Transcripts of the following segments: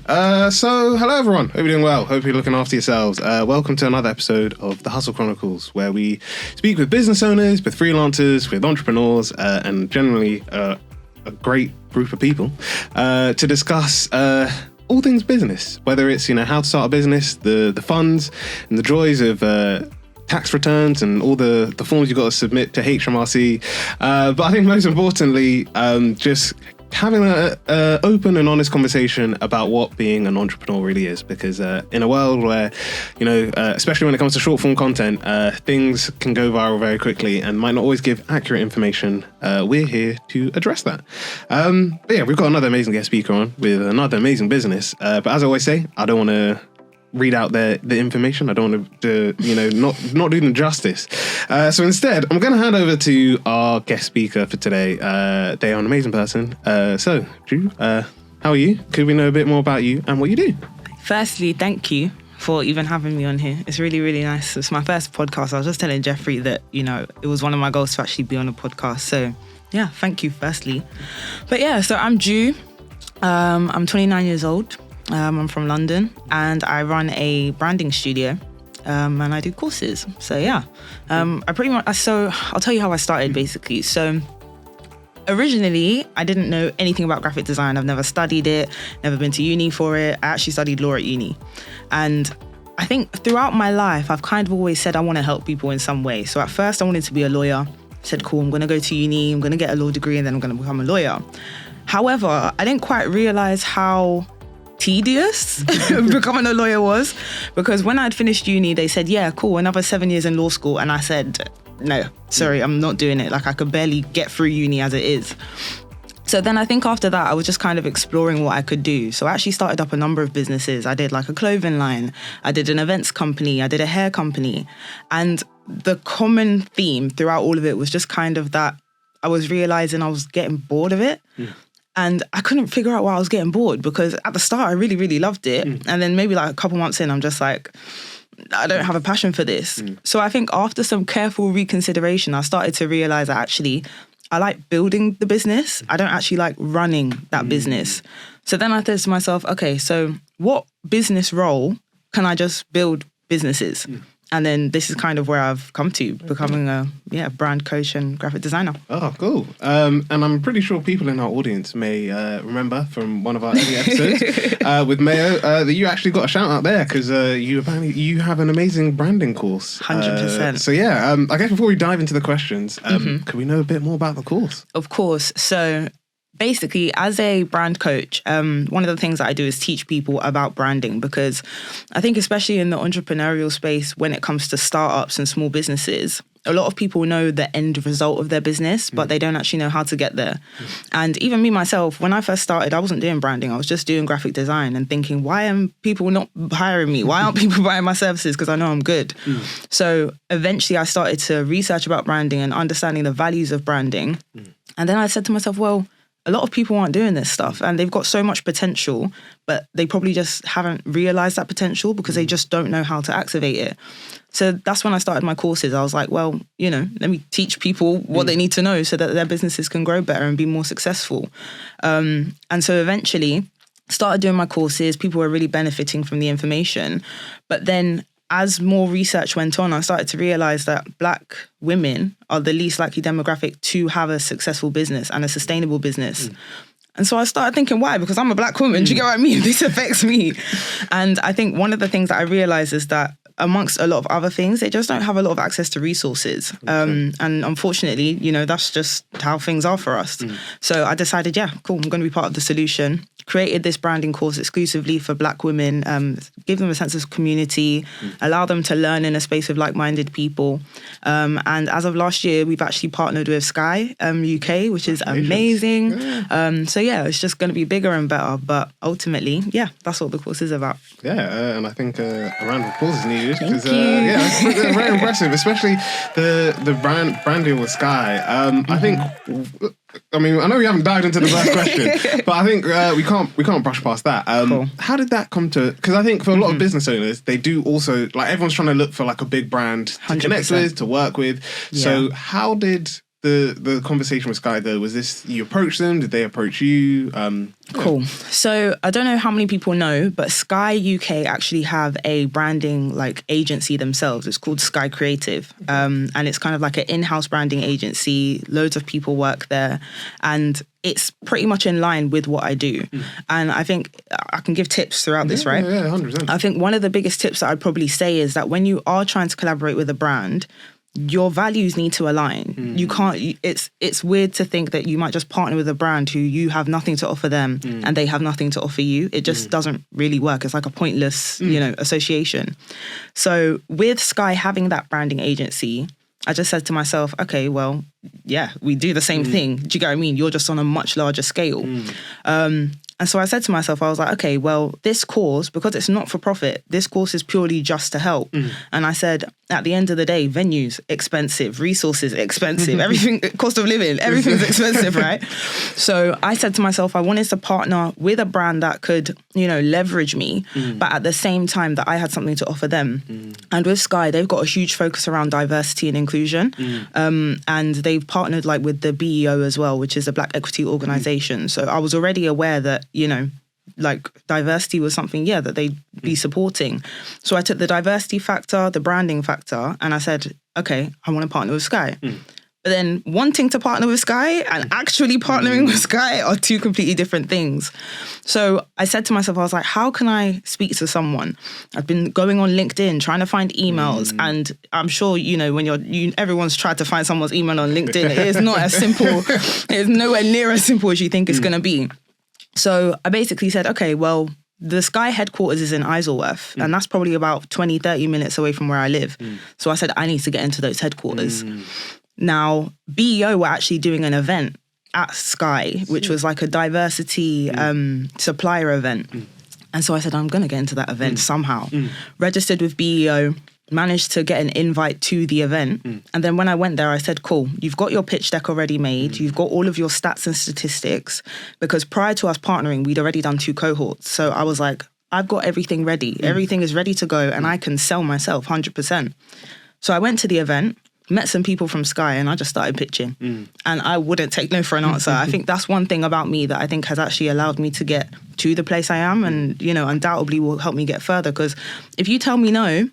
So hello everyone. Hope you're doing well. Hope you're looking after yourselves. Welcome to another episode of the Hustle Chronicles, where we speak with business owners, with freelancers, with entrepreneurs, and generally a great group of people to discuss all things business. Whether it's how to start a business, the funds and the joys of tax returns and all the forms you've got to submit to HMRC. But I think most importantly, just having an open and honest conversation about what being an entrepreneur really is. Because in a world where, especially when it comes to short form content, things can go viral very quickly and might not always give accurate information. We're here to address that. But yeah, we've got another amazing guest speaker on with another amazing business. But as I always say, I don't want to read out the information. I don't want to, not do them justice. So instead, I'm going to hand over to our guest speaker for today. They are an amazing person. So, Drew, how are you? Could we know a bit more about you and what you do? Firstly, thank you for even having me on here. It's really, really nice. It's my first podcast. I was just telling Jeffrey that, it was one of my goals to actually be on a podcast. So, yeah, thank you, firstly. But yeah, so I'm Drew. I'm 29 years old. I'm from London and I run a branding studio and I do courses. So yeah, I'll tell you how I started basically. So originally I didn't know anything about graphic design. I've never studied it, never been to uni for it. I actually studied law at uni. And I think throughout my life, I've kind of always said I want to help people in some way. So at first I wanted to be a lawyer. I said, cool, I'm going to go to uni, I'm going to get a law degree and then I'm going to become a lawyer. However, I didn't quite realize how tedious becoming a lawyer was, because when I'd finished uni, they said, yeah, cool, another 7 years in law school. And I said, no, sorry, I'm not doing it. Like I could barely get through uni as it is. So then I think after that, I was just kind of exploring what I could do. So I actually started up a number of businesses. I did like a clothing line. I did an events company. I did a hair company. And the common theme throughout all of it was just kind of that I was realizing I was getting bored of it. Yeah. And I couldn't figure out why I was getting bored, because at the start, I really, really loved it. And then maybe like a couple months in, I'm just like, I don't have a passion for this. So I think after some careful reconsideration, I started to realize that actually I like building the business. I don't actually like running that business. So then I thought to myself, okay, so what business role can I just build businesses? And then this is kind of where I've come to, becoming a brand coach and graphic designer. Oh, cool. And I'm pretty sure people in our audience may remember from one of our early episodes with Mayo that you actually got a shout out there because you have an amazing branding course. 100%. So yeah, I guess before we dive into the questions, could we know a bit more about the course? Of course. So basically, as a brand coach, one of the things that I do is teach people about branding, because I think especially in the entrepreneurial space, when it comes to startups and small businesses, a lot of people know the end result of their business, but they don't actually know how to get there. And even me myself, when I first started, I wasn't doing branding. I was just doing graphic design and thinking, why are people not hiring me? Why aren't people buying my services? Because I know I'm good. So eventually I started to research about branding and understanding the values of branding. And then I said to myself, well, a lot of people aren't doing this stuff and they've got so much potential, but they probably just haven't realized that potential because they just don't know how to activate it. So that's when I started my courses. I was like, well, let me teach people what they need to know so that their businesses can grow better and be more successful. And so eventually started doing my courses. People were really benefiting from the information. But then as more research went on, I started to realize that Black women are the least likely demographic to have a successful business and a sustainable business. And so I started thinking, why? Because I'm a Black woman. Do you get what I mean? This affects me. And I think one of the things that I realized is that amongst a lot of other things, they just don't have a lot of access to resources. And unfortunately, that's just how things are for us. So I decided, yeah, cool, I'm going to be part of the solution. Created this branding course exclusively for Black women, give them a sense of community, allow them to learn in a space of like-minded people. And as of last year, we've actually partnered with Sky UK, which is amazing. So yeah, it's just going to be bigger and better. But ultimately, yeah, that's what the course is about. Yeah, and I think a round of applause is needed. Thank you. Yeah, it's very impressive, especially the brand deal with Sky. I know we haven't dived into the first question, but I think we can't brush past that. Cool. How did that come to? Because I think for a lot of business owners, they do also everyone's trying to look for a big brand to 100%. connect with, to work with. Yeah. So how did the conversation with Sky though? Was this you approached them? Did they approach you? Cool. So I don't know how many people know, but Sky UK actually have a branding like agency themselves. It's called Sky Creative, and it's kind of like an in-house branding agency. Loads of people work there, and it's pretty much in line with what I do. And I think I can give tips throughout this, right? Yeah, 100%. I think one of the biggest tips that I'd probably say is that when you are trying to collaborate with a brand, your values need to align. You can't, it's weird to think that you might just partner with a brand who you have nothing to offer them and they have nothing to offer you. It just doesn't really work. It's like a pointless, association. So with Sky having that branding agency, I just said to myself, okay, well, yeah, we do the same thing. Do you get what I mean? You're just on a much larger scale. And so I said to myself, I was like, okay, well, this course, because it's not for profit, this course is purely just to help. And I said, at the end of the day, venues, expensive, resources, expensive, everything, cost of living, everything's expensive, right? So I said to myself, I wanted to partner with a brand that could, leverage me, but at the same time that I had something to offer them. And with Sky, they've got a huge focus around diversity and inclusion. And they've partnered like with the BEO as well, which is a Black Equity Organization. So I was already aware that, like diversity was something, that they'd be supporting. So I took the diversity factor, the branding factor, and I said, okay, I want to partner with Sky. But then wanting to partner with Sky and actually partnering with Sky are two completely different things. So I said to myself, I was like, how can I speak to someone? I've been going on LinkedIn, trying to find emails. And I'm sure, when everyone's tried to find someone's email on LinkedIn, it is not as simple. It's nowhere near as simple as you think it's going to be. So I basically said, okay, well, the Sky headquarters is in Isleworth, and that's probably about 20, 30 minutes away from where I live. So I said, I need to get into those headquarters. Now, BEO were actually doing an event at Sky, which was like a diversity supplier event. And so I said, I'm going to get into that event somehow. Registered with BEO, managed to get an invite to the event. And then when I went there, I said, cool, you've got your pitch deck already made. You've got all of your stats and statistics. Because prior to us partnering, we'd already done 2 cohorts. So I was like, I've got everything ready. Everything is ready to go and I can sell myself 100%. So I went to the event, met some people from Sky, and I just started pitching. And I wouldn't take no for an answer. I think that's one thing about me that I think has actually allowed me to get to the place I am and, undoubtedly will help me get further. Because if you tell me no,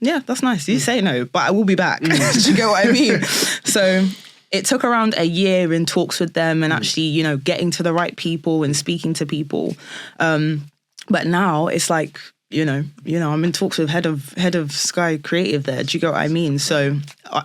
yeah, that's nice. You say no, but I will be back. Do you get what I mean? So it took around a year in talks with them and actually, getting to the right people and speaking to people. But now it's like, I'm in talks with head of Sky Creative there. Do you get what I mean? So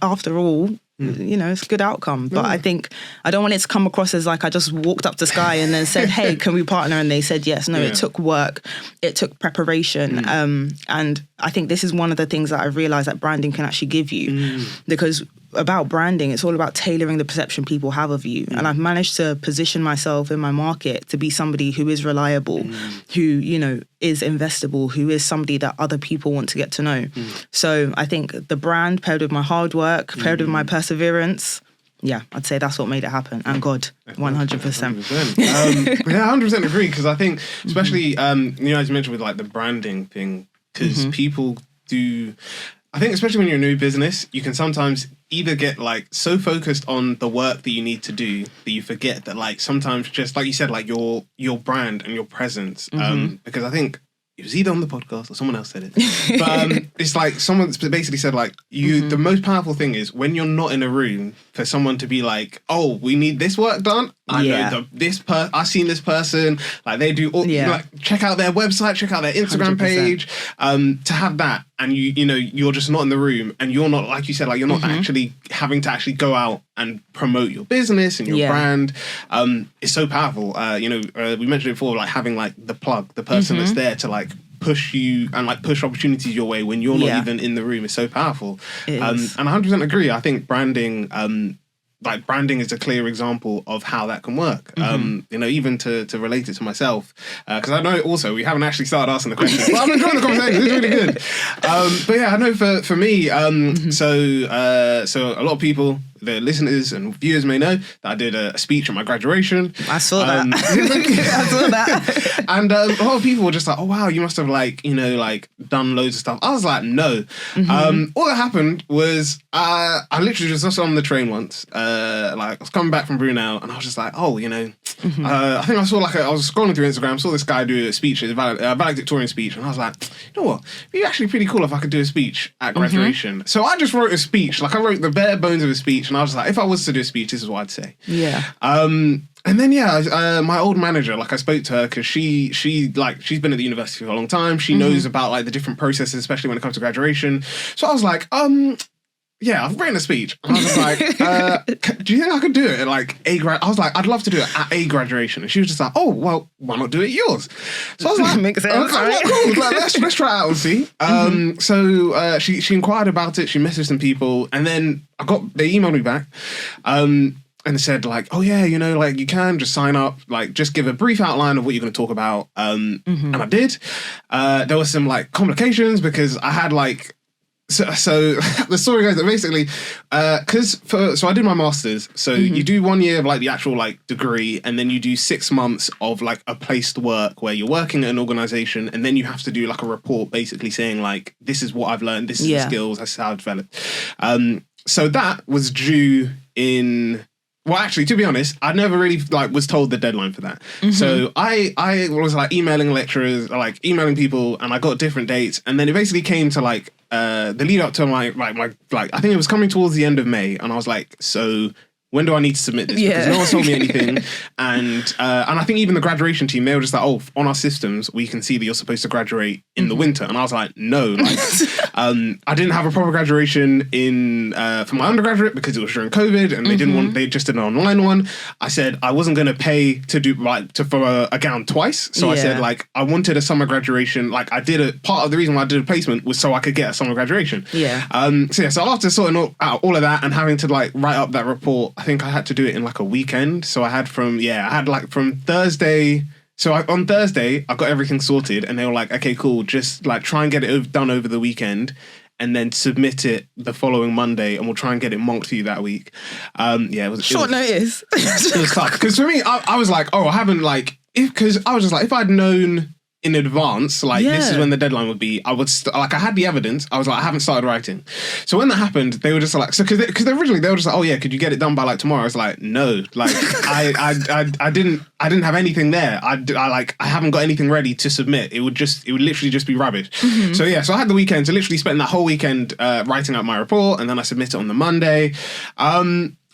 after all, it's a good outcome. But I think I don't want it to come across as like I just walked up to Sky and then said, hey, can we partner? And they said yes. No, it took work. It took preparation. And I think this is one of the things that I've realized that branding can actually give you. Because about branding, it's all about tailoring the perception people have of you. And I've managed to position myself in my market to be somebody who is reliable, who, is investable, who is somebody that other people want to get to know. So I think the brand paired with my hard work, paired with my perseverance, I'd say that's what made it happen. And God, 100%. 100%. I 100% agree, because I think, especially, as you mentioned with like the branding thing, because people do... I think especially when you're a new business, you can sometimes either get like so focused on the work that you need to do that you forget that like sometimes just like you said, like your brand and your presence. Because I think it was either on the podcast or someone else said it. But it's like someone basically said like the most powerful thing is when you're not in a room for someone to be like, oh, we need this work done. I know I've seen this person, like they do all, like check out their website, check out their Instagram 100%. Page, to have that. And you're just not in the room and you're not, like you said, like you're not actually having to actually go out and promote your business and your brand. It's so powerful. We mentioned it before, like having like the plug, the person that's there to like push you and like push opportunities your way when you're not even in the room is so powerful. And I 100% agree. I think branding is a clear example of how that can work. Even to relate it to myself, because I know also we haven't actually started asking the questions, but I'm enjoying the conversation. It's really good. But yeah, I know for me, so a lot of people the listeners and viewers may know that I did a speech at my graduation. I saw that. I saw that. And a lot of people were just like, oh, wow, you must have like, you know, like done loads of stuff. I was like, no. All that happened was I literally was on the train once. Like I was coming back from Brunel and I was just like, oh, you know, I think I saw like, I was scrolling through Instagram, saw this guy do a speech, a valedictorian speech. And I was like, you know what, it'd be actually pretty cool if I could do a speech at graduation. So I just wrote a speech. Like I wrote the bare bones of a speech. And I was like, if I was to do a speech, this is what I'd say. Yeah. And then, my old manager, like I spoke to her because she's been at the university for a long time. She knows about like the different processes, especially when it comes to graduation. So I was like, yeah, I've written a speech. And I was like, do you think I could do it at like I was like, I'd love to do it at a graduation. And she was just like, oh, well, why not do it at yours? So I was like, makes sense, right? Cool. Like, let's try it out and see. So she inquired about it. She messaged some people, and then they emailed me back. And said like, oh yeah, you know, like you can just sign up, like just give a brief outline of what you're going to talk about. And I did. There was some like complications because I had like, so the story goes that basically, so I did my master's. So you do 1 year of like the actual like degree, and then you do 6 months of like a place to work where you're working at an organization, and then you have to do like a report basically saying like, this is what I've learned, this is the skills, this is how I've developed. So that was due in... Well, actually, to be honest, I never really like was told the deadline for that. So I was like emailing lecturers, like emailing people, and I got different dates. And then it basically came to like the lead up to my I think it was coming towards the end of May, and I was like, so when do I need to submit this? Because no one told me anything. And I think even the graduation team, they were just like, oh, on our systems, we can see that you're supposed to graduate in the winter. And I was like, no, like, I didn't have a proper graduation for my undergraduate because it was during COVID and they just did an online one. I said I wasn't going to pay to do for a gown twice. So I said like, I wanted a summer graduation. Like part of the reason why I did a placement was so I could get a summer graduation. Yeah. So after sorting out all of that and having to like write up that report, I think I had to do it in like a weekend. So I had from Thursday. So on Thursday, I got everything sorted and they were like, okay, cool. Just like try and get it done over the weekend and then submit it the following Monday and we'll try and get it mocked for you that week. It was short notice. It was tough. Because for me, I was like, oh, I haven't like, because I was just like, if I'd known in advance, like this is when the deadline would be, I would I had the evidence. I was like, I haven't started writing. So when that happened, they were just like, so because originally they were just like, oh yeah, could you get it done by like tomorrow? I was like, no, like I didn't have anything there. I haven't got anything ready to submit. It would literally just be rubbish. So so I had the weekend to literally spend that whole weekend writing out my report, and then I submit it on the Monday.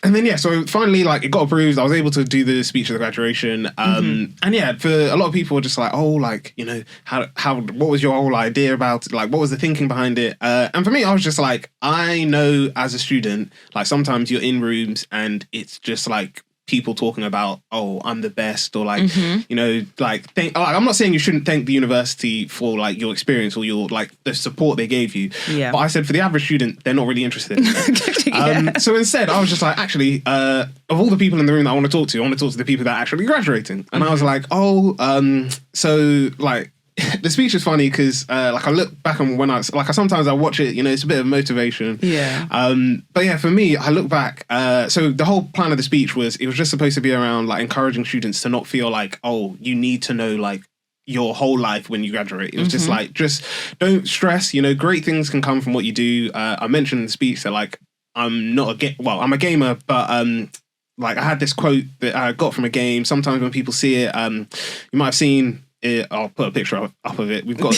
And then, so finally, like, it got approved. I was able to do the speech at the graduation. And for a lot of people were just like, oh, like, you know, what was your whole idea about it? Like, what was the thinking behind it? And for me, I was just like, I know as a student, like, sometimes you're in rooms and it's just like, people talking about, oh, I'm the best, or like, you know, like, I'm not saying you shouldn't thank the university for like your experience or your like the support they gave you. But I said for the average student, they're not really interested. So instead, I was just like, actually, of all the people in the room that I want to talk to the people that are actually graduating. And I was like, so like, the speech is funny because like I look back on when sometimes I watch it, you know, it's a bit of motivation. But yeah, for me, I look back. So the whole plan of the speech was just supposed to be around like encouraging students to not feel like, oh, you need to know like your whole life when you graduate. It was just like, just don't stress, you know, great things can come from what you do. I mentioned in the speech that like, I'm a gamer, but like I had this quote that I got from a game. Sometimes when people see it, you might have seen I'll put a picture up of it. We've got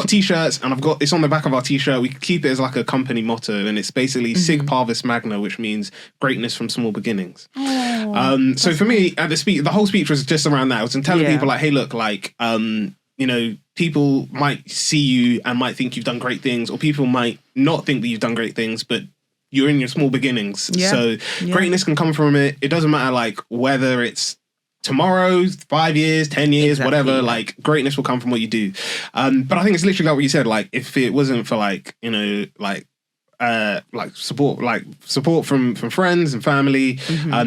t-shirts, and it's on the back of our t-shirt. We keep it as like a company motto, and it's basically Sig Parvis Magna, which means greatness from small beginnings. So for me, at the whole speech was just around that. I was telling people like, hey, look, like, you know, people might see you and might think you've done great things, or people might not think that you've done great things, but you're in your small beginnings. So greatness can come from it. It doesn't matter like whether it's tomorrow, 5 years, 10 years, whatever, like greatness will come from what you do. But I think it's literally like what you said, like if it wasn't for like, you know, like support from friends and family,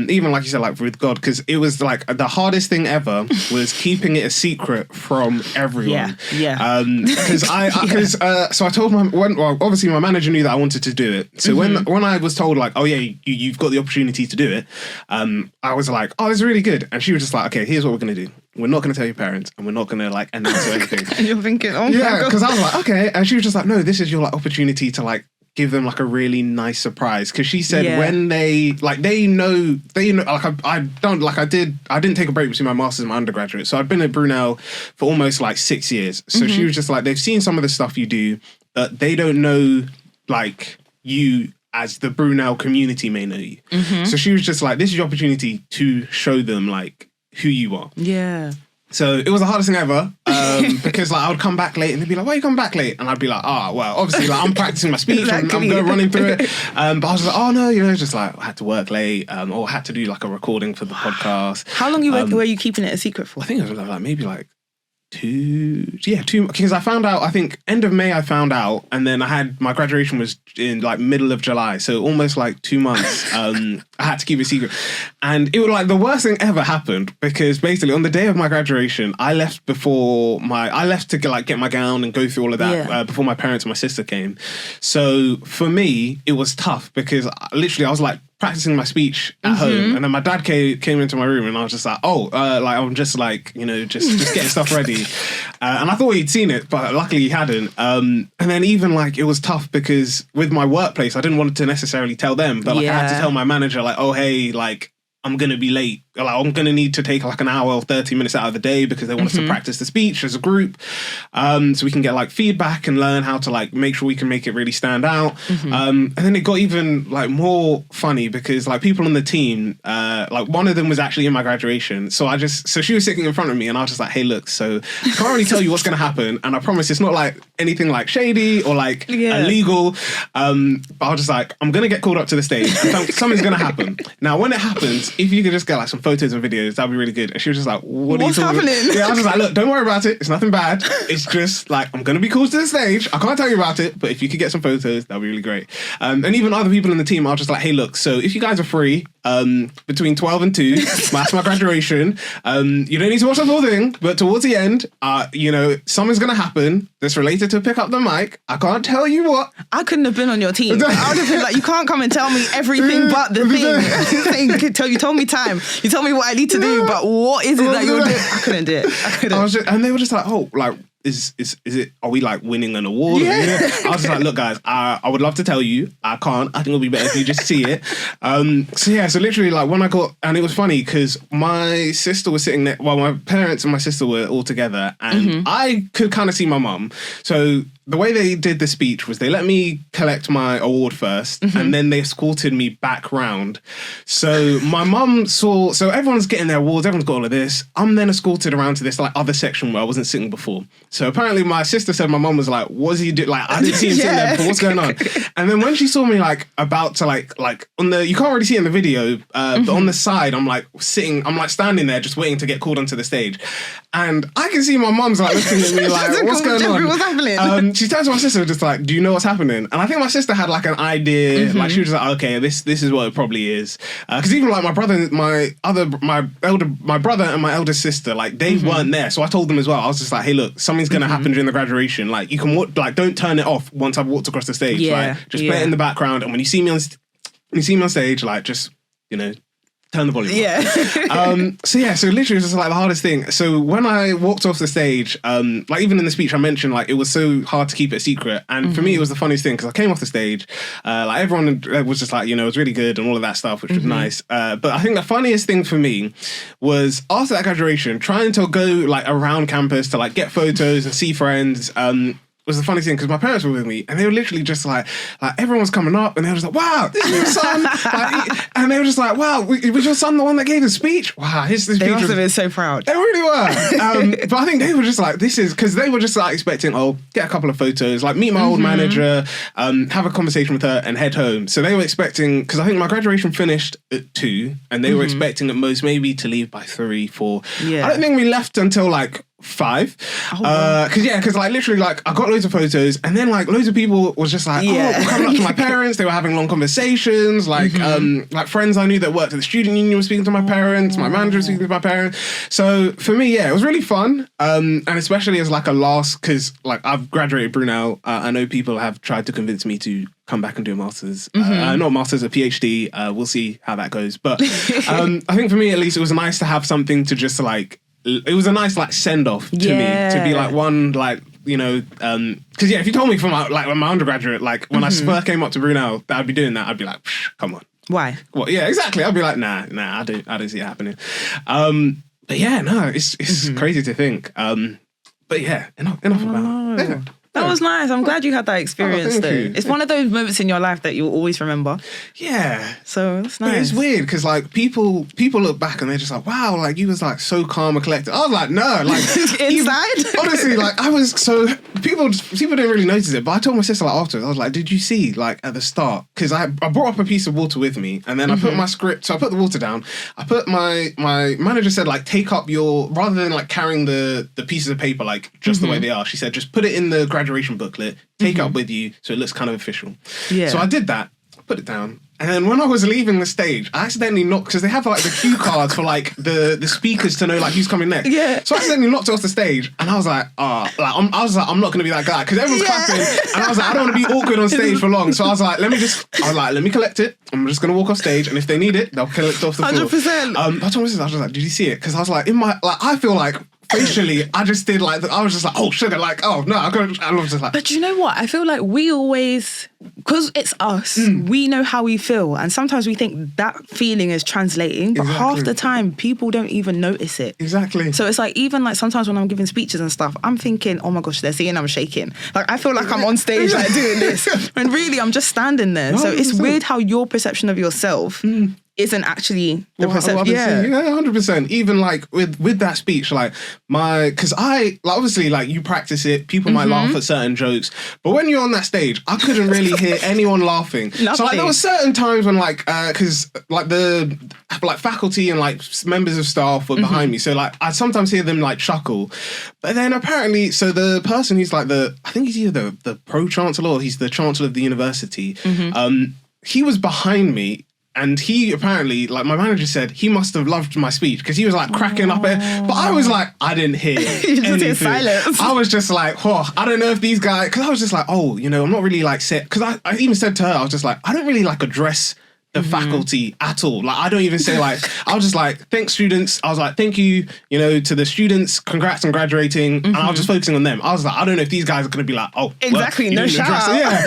even like you said, like with God, because it was like the hardest thing ever was keeping it a secret from everyone. Because so I told obviously my manager knew that I wanted to do it. So when I was told like, oh yeah, you've got the opportunity to do it, I was like, oh, this is really good. And she was just like, okay, here's what we're gonna do. We're not going to tell your parents, and we're not going to like announce anything. And you're thinking, oh yeah, because I was like, okay. And she was just like, no, this is your like opportunity to like give them like a really nice surprise. Because she said when they know like I didn't take a break between my master's and my undergraduate, so I'd been at Brunel for almost like 6 years. So she was just like, they've seen some of the stuff you do, but they don't know like you as the Brunel community may know you. So she was just like, this is your opportunity to show them like who you are. Yeah. So it was the hardest thing ever because like I would come back late and they'd be like, why are you coming back late? And I'd be like, well, obviously like I'm practicing my speech, I'm running through it. But I was like, oh no, just like I had to work late or had to do like a recording for the podcast. How long were you keeping it a secret for? I think it was like maybe like two, because I found out, I think end of May I found out, and then I had, my graduation was in like middle of July, so almost like 2 months. I had to keep it secret, and it was like the worst thing ever happened, because basically on the day of my graduation, I left to get my gown and go through all of that before my parents and my sister came. So for me, it was tough because literally I was like practicing my speech at home, and then my dad came into my room, and I was just like, I'm just like, just getting stuff ready, and I thought he'd seen it, but luckily he hadn't. And then even like it was tough because with my workplace, I didn't want to necessarily tell them, but like I had to tell my manager like, oh hey, like I'm gonna be late. Like I'm gonna need to take like an hour or 30 minutes out of the day because they want us to practice the speech as a group, so we can get like feedback and learn how to like make sure we can make it really stand out. And then it got even like more funny because like people on the team, like one of them was actually in my graduation, so she was sitting in front of me, and I was just like, hey look, so I can't really tell you what's gonna happen, and I promise it's not like anything like shady or like illegal, but I was just like, I'm gonna get called up to the stage and something's gonna happen. Now when it happens, if you could just get like some photos and videos, that'd be really good. And she was just like, what's happening? Yeah, I was just like, look, don't worry about it. It's nothing bad. It's just like, I'm going to be called to the stage. I can't tell you about it, but if you could get some photos, that'd be really great. And even other people in the team, I was just like, hey, look, so if you guys are free between 12 and 2, that's my graduation. You don't need to watch the whole thing, but towards the end, something's going to happen that's related to pick up the mic. I can't tell you what. I couldn't have been on your team. I would have been like, you can't come and tell me everything but the thing. You told me time. You told me what I need to do, but what is it that you're doing? I couldn't do it. And they were just like, oh, like, is it, are we like winning an award? I was just like, look guys, I would love to tell you, I can't. I think it'll be better if you just see it. So literally like when I got, and it was funny because my sister was sitting there, well, my parents and my sister were all together, and I could kind of see my mum. So the way they did the speech was they let me collect my award first, and then they escorted me back round. So my mum saw, so everyone's getting their awards, everyone's got all of this. I'm then escorted around to this like other section where I wasn't sitting before. So apparently my sister said my mum was like, what's he doing? Like I didn't see him sitting there before, what's going on? And then when she saw me like about to like on the, you can't really see it in the video, but on the side I'm like standing there just waiting to get called onto the stage. And I can see my mum's like looking at me like, what's going on? What's happening? She turns to my sister just like, do you know what's happening? And I think my sister had like an idea, like she was like, okay, this is what it probably is. Because even like my brother, my brother and my eldest sister, like they weren't there. So I told them as well, I was just like, hey look, something's going to happen during the graduation. Like you can don't turn it off once I've walked across the stage. Like just play it in the background. And when you see me on stage, like just, turn the volume up. So literally it was just like the hardest thing. So when I walked off the stage, like even in the speech I mentioned, like it was so hard to keep it a secret. And for me, it was the funniest thing because I came off the stage, like everyone was just like, it was really good and all of that stuff, which was nice. But I think the funniest thing for me was after that graduation, trying to go like around campus to like get photos and see friends. Was the funny thing because my parents were with me and they were literally just like everyone was coming up and they were just like, wow, this is your son. And they were just like, wow, was your son the one that gave the speech? Wow, his speech. They must have been so proud. They really were. But I think they were just like, this is, because they were just like expecting, get a couple of photos, like meet my old manager, have a conversation with her and head home. So they were expecting, because I think my graduation finished at 2 and they were expecting at most maybe to leave by 3, 4. Yeah. I don't think we left until like 5. Oh, wow. Because like literally like I got loads of photos, and then like loads of people was just like, Yeah. oh, coming up to my parents. They were having long conversations. Like like friends I knew that worked at the student union were speaking to my parents. My manager was speaking to my parents. So for me, yeah, it was really fun. And especially as like a last, because like I've graduated Brunel. I know people have tried to convince me to come back and do a master's. Not a master's, a PhD. We'll see how that goes. But I think for me at least, it was nice to have something to just like. It was a nice like send off to me to be like one like you know because if you told me from my undergraduate like when I first came up to Brunel that I'd be doing that, I'd be like, come on. Why? Well, yeah, exactly. I'd be like, nah, I don't see it happening. But yeah, no, it's crazy to think. But yeah, enough about it. Yeah. That was nice. I'm glad you had that experience though. you. It's one of those moments in your life that you'll always remember. Yeah. So that's But nice. it's weird because like people look back and they're just like, wow, like you was like so calm and collected. I was like, no, like Inside? honestly, like I was so people didn't really notice it, but I told my sister like afterwards, I was like, did you see like at the start? Because I brought up a piece of water with me and then I put my script, so I put the water down. I put my manager said like take up your, rather than like carrying the pieces of paper like just the way they are, she said just put it in the graduation booklet, take it up with you so it looks kind of official. Yeah. So I did that, put it down. And then when I was leaving the stage, I accidentally knocked, because they have like the cue cards for like the speakers to know like who's coming next. Yeah. So I accidentally knocked it off the stage, and I was like, I'm not gonna be that guy, because everyone's clapping, and I was like, I don't want to be awkward on stage for long. So I was like, let me collect it. I'm just gonna walk off stage, and if they need it, they'll collect it off the floor. 100%. I told my sister, I was just like, did you see it? Because I was like, I feel like facially, I just did like, I was just like, oh, sugar, like, oh, no, I was just like. But you know what? I feel like we always, because it's us, we know how we feel. And sometimes we think that feeling is translating, but half the time, people don't even notice it. Exactly. So it's like, even like sometimes when I'm giving speeches and stuff, I'm thinking, oh my gosh, they're seeing I'm shaking. Like, I feel like I'm on stage like doing this. And really, I'm just standing there. 100%. So it's weird how your perception of yourself isn't actually the perception. Yeah, 100%. Even like with that speech, like because I like obviously like you practice it, people might laugh at certain jokes, but when you're on that stage, I couldn't really hear anyone laughing. So like there were certain times when like because like the like faculty and like members of staff were behind me, so like I sometimes hear them like chuckle, but then apparently so the person who's like I think he's either the pro chancellor or he's the chancellor of the university, he was behind me. And he apparently, like my manager said, he must have loved my speech because he was like cracking up it. But I was like, I didn't hear anything. Silence. I was just like, I don't know if these guys, because I was just like, I'm not really like set. Because I even said to her, I was just like, I don't really like address the faculty at all. Like I don't even say like, I was just like, thanks students. I was like, thank you, to the students, congrats on graduating. And I was just focusing on them. I was like, I don't know if these guys are going to be like, exactly, no shout out.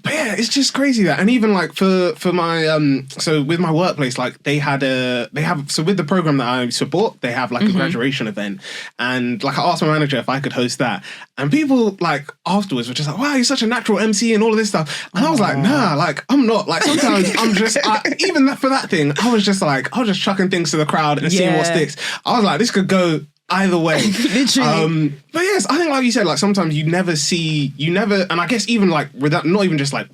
But yeah, it's just crazy that. And even like for my, so with my workplace, like so with the program that I support, they have like a graduation event. And like I asked my manager if I could host that. And people like afterwards were just like, wow, you're such a natural MC and all of this stuff. And I was like, nah, like I'm not. Like sometimes I'm just even for that thing, I was just chucking things to the crowd and seeing what sticks. I was like, this could go either way. Literally. But yes, I think like you said, like sometimes you never, and I guess even like without not even just like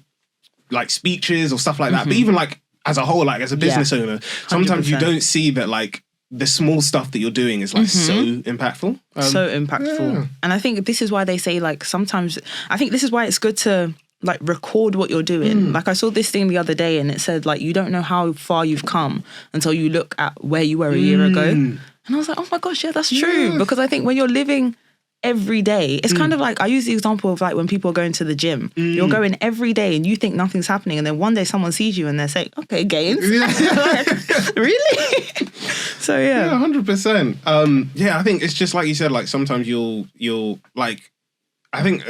speeches or stuff like that, but even like as a whole, like as a business owner, sometimes 100%. You don't see that like the small stuff that you're doing is like so impactful. So impactful. Yeah. And I think this is why they say like sometimes, I think this is why it's good to like record what you're doing. Like I saw this thing the other day and it said like, you don't know how far you've come until you look at where you were a year ago. And I was like, oh my gosh, yeah, that's true. Because I think when you're living every day, it's kind of like, I use the example of like when people are going to the gym, you're going every day and you think nothing's happening. And then one day someone sees you and they're saying, okay, gains. Like, really? So yeah. 100%. I think it's just like you said, like sometimes you'll like, I think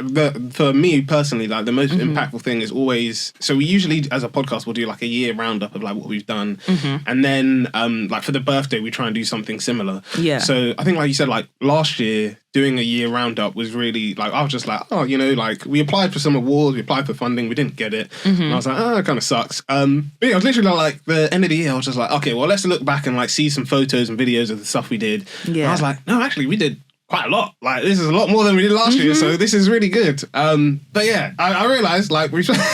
for me personally, like the most impactful thing is always, so we usually as a podcast, we'll do like a year roundup of like what we've done. And then like for the birthday, we try and do something similar. Yeah. So I think like you said, like last year, doing a year roundup was really like, I was just like, like we applied for some awards, we applied for funding, we didn't get it. And I was like, it kind of sucks. But yeah, it was literally like the end of the year, I was just like, okay, well, let's look back and like see some photos and videos of the stuff we did. Yeah. And I was like, no, actually we did quite a lot. Like this is a lot more than we did last year, so this is really good. But yeah, I realised like we spent like,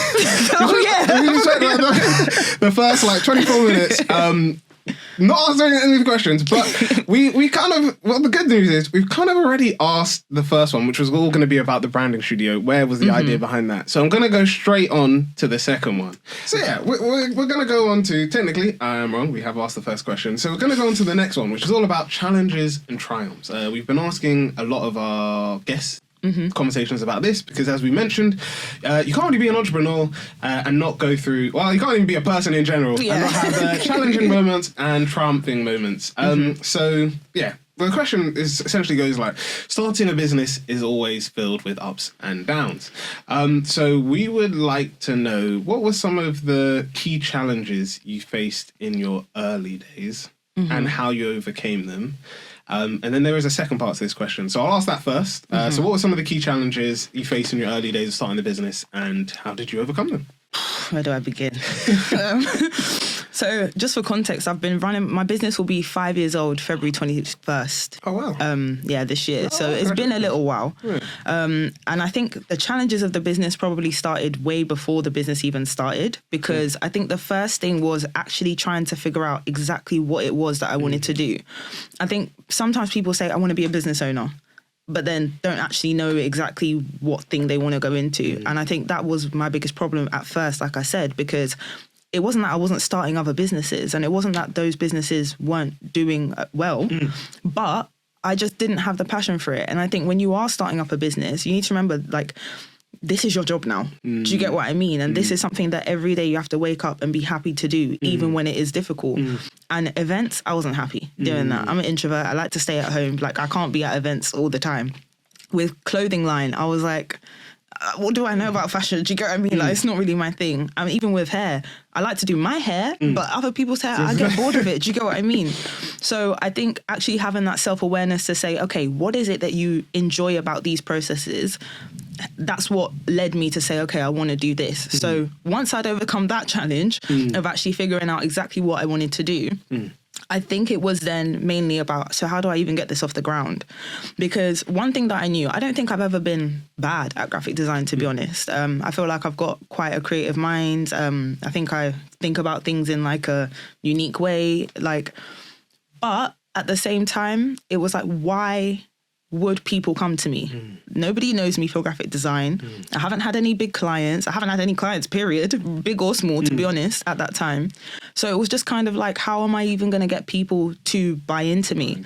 the first like 24 minutes not answering any of the questions, but we kind of, well, the good news is we've kind of already asked the first one, which was all going to be about the branding studio. Where was the idea behind that? So I'm going to go straight on to the second one. So yeah, we're going to go on to, technically, I am wrong, we have asked the first question. So we're going to go on to the next one, which is all about challenges and triumphs. We've been asking a lot of our guests conversations about this because, as we mentioned, you can't really be an entrepreneur and not go through, well, you can't even be a person in general and not have challenging moments and triumphing moments. So yeah, the question is essentially goes like, starting a business is always filled with ups and downs. So we would like to know, what were some of the key challenges you faced in your early days and how you overcame them? And then there is a second part to this question. So I'll ask that first. So what were some of the key challenges you faced in your early days of starting the business and how did you overcome them? Where do I begin? So just for context, I've been running, my business will be 5 years old, February 21st. Oh, wow. This year. So it's been a little while. And I think the challenges of the business probably started way before the business even started, because I think the first thing was actually trying to figure out exactly what it was that I wanted to do. I think sometimes people say, I want to be a business owner, but then don't actually know exactly what thing they want to go into. And I think that was my biggest problem at first, like I said, because it wasn't that I wasn't starting other businesses and it wasn't that those businesses weren't doing well, but I just didn't have the passion for it. And I think when you are starting up a business, you need to remember, like, this is your job now. Do you get what I mean? And this is something that every day you have to wake up and be happy to do, even when it is difficult. And events, I wasn't happy doing that. I'm an introvert. I like to stay at home. Like, I can't be at events all the time. With clothing line, I was like, what do I know about fashion? Do you get what I mean? Like, it's not really my thing. I mean, even with hair, I like to do my hair, but other people's hair, I get bored of it. Do you get what I mean? So I think actually having that self-awareness to say, okay, what is it that you enjoy about these processes? That's what led me to say, okay, I want to do this. So once I'd overcome that challenge of actually figuring out exactly what I wanted to do, I think it was then mainly about, so how do I even get this off the ground? Because one thing that I knew, I don't think I've ever been bad at graphic design, to be honest. I feel like I've got quite a creative mind. I think about things in like a unique way, but at the same time, it was like, why would people come to me? Nobody knows me for graphic design. I haven't had any big clients. I haven't had any clients, period, big or small, to be honest, at that time. So it was just kind of like, how am I even going to get people to buy into me?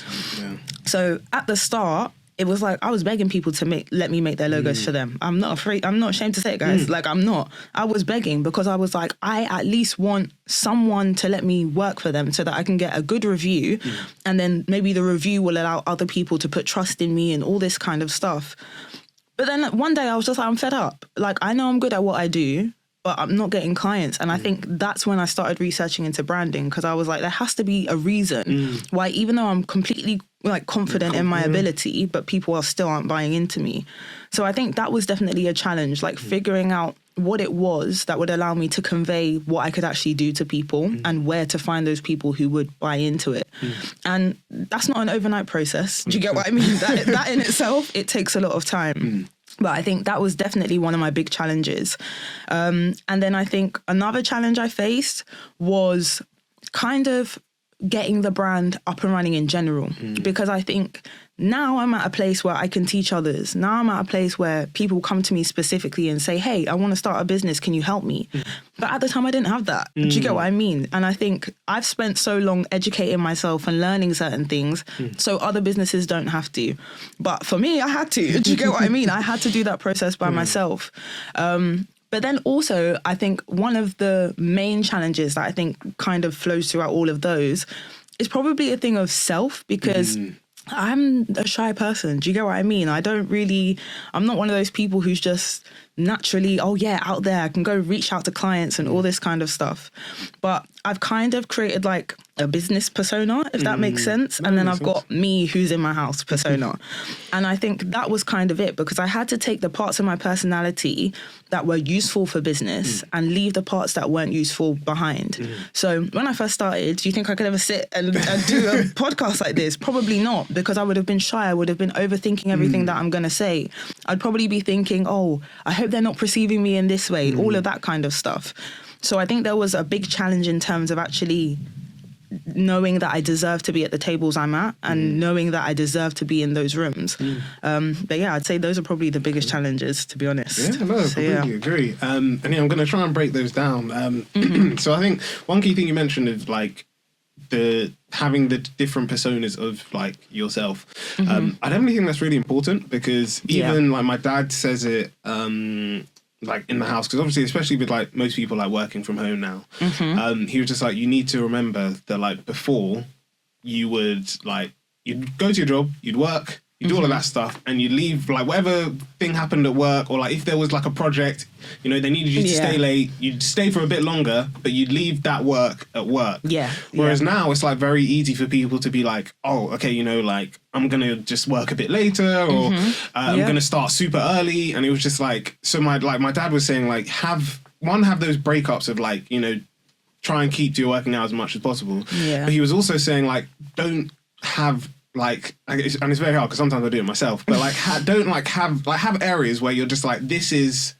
So at the start, it was like I was begging people to let me make their logos for them. I'm not ashamed to say it, guys. Like, I'm not. I was begging because I was like, I at least want someone to let me work for them so that I can get a good review. And then maybe the review will allow other people to put trust in me and all this kind of stuff. But then one day I was just like, I'm fed up. Like, I know I'm good at what I do, but I'm not getting clients. And I think that's when I started researching into branding, because I was like, there has to be a reason why, even though I'm completely confident in my ability, but people still aren't buying into me. So I think that was definitely a challenge, like figuring out what it was that would allow me to convey what I could actually do to people and where to find those people who would buy into it. And that's not an overnight process. Do you get what I mean? That in itself, it takes a lot of time. But I think that was definitely one of my big challenges. And then I think another challenge I faced was kind of getting the brand up and running in general, because I think now I'm at a place where I can teach others. Now I'm at a place where people come to me specifically and say, hey, I want to start a business. Can you help me? But at the time I didn't have that. Do you get what I mean? And I think I've spent so long educating myself and learning certain things so other businesses don't have to. But for me, I had to. Do you get what I mean? I had to do that process by myself. But then also, I think one of the main challenges that I think kind of flows throughout all of those is probably a thing of self, because I'm a shy person. Do you get what I mean? I'm not one of those people who's just naturally, out there, I can go reach out to clients and all this kind of stuff. But I've kind of created like a business persona, if that makes sense. And then I've got me who's in my house persona. And I think that was kind of it, because I had to take the parts of my personality that were useful for business and leave the parts that weren't useful behind. So when I first started, do you think I could ever sit and do a podcast like this? Probably not, because I would have been shy. I would have been overthinking everything that I'm going to say. I'd probably be thinking, I hope they're not perceiving me in this way, all of that kind of stuff. So I think there was a big challenge in terms of actually knowing that I deserve to be at the tables I'm at and knowing that I deserve to be in those rooms. But yeah, I'd say those are probably the biggest challenges, to be honest. Yeah, no, completely agree. And yeah, I'm going to try and break those down. So I think one key thing you mentioned is like having the different personas of like yourself. I definitely think that's really important because even like my dad says it like in the house, because obviously, especially with like most people like working from home now, he was just like, you need to remember that like before you would like, you'd go to your job, you'd work, you do all of that stuff, and you leave, like whatever thing happened at work, or like if there was like a project, you know, they needed you to stay late, you'd stay for a bit longer, but you'd leave that work at work. Whereas now it's like very easy for people to be like, oh, okay, you know, like I'm gonna just work a bit later, or I'm gonna start super early. And it was just like, so my dad was saying like, have those breakups of like, you know, try and keep to your working hours as much as possible. But he was also saying like, don't have like, and it's very hard because sometimes I do it myself, but like have areas where you're just like, this is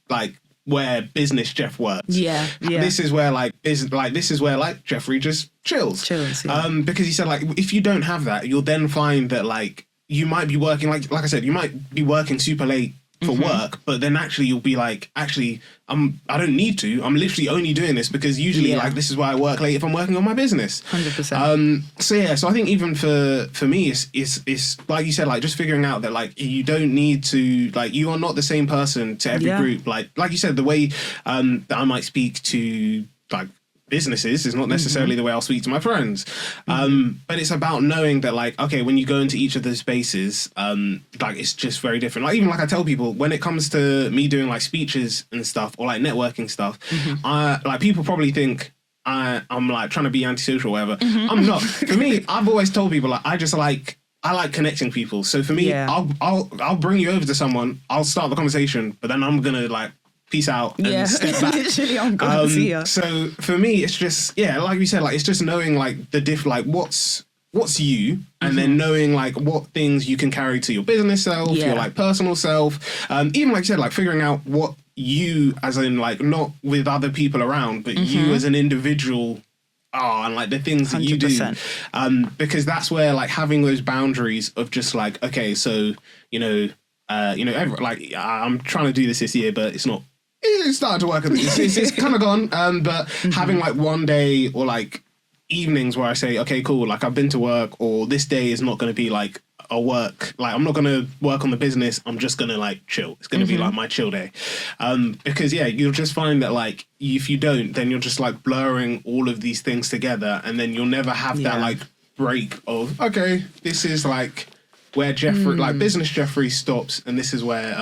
like where business Jeff works. This is where like this is where like Jeffrey just chills. Because he said like, if you don't have that, you'll then find that like you might be working like I said, you might be working super late for work, but then actually you'll be like, actually I don't need to, I'm literally only doing this because usually like this is why I work late if I'm working on my business. 100%. So I think even for me it's like you said, like just figuring out that like you don't need to, like you are not the same person to every group. Like you said, the way that I might speak to like businesses is not necessarily the way I'll speak to my friends. But it's about knowing that like, okay, when you go into each of those spaces, like it's just very different. Like even like I tell people when it comes to me doing like speeches and stuff or like networking stuff, like people probably think I'm like trying to be antisocial or whatever. I'm not. For me, I've always told people like I like connecting people. So for me, I'll bring you over to someone, I'll start the conversation, but then I'm gonna like peace out and step back. Literally, I'm gonna see ya. So for me, it's just like you said, like it's just knowing like the like what's you, and then knowing like what things you can carry to your business self, your like personal self. Even like you said, like figuring out what you, as in like not with other people around, but you as an individual are, and like the things that you do. Because that's where like having those boundaries of just like, okay, so like I'm trying to do this year, but it's not. It started to work. It's kind of gone. But having like one day or like evenings where I say, okay, cool, like I've been to work, or this day is not going to be like a work, like I'm not going to work on the business, I'm just going to like chill. It's going to be like my chill day. Because you'll just find that like if you don't, then you're just like blurring all of these things together, and then you'll never have that like break of, okay, this is like where Jeffrey, like business Jeffrey stops, and this is where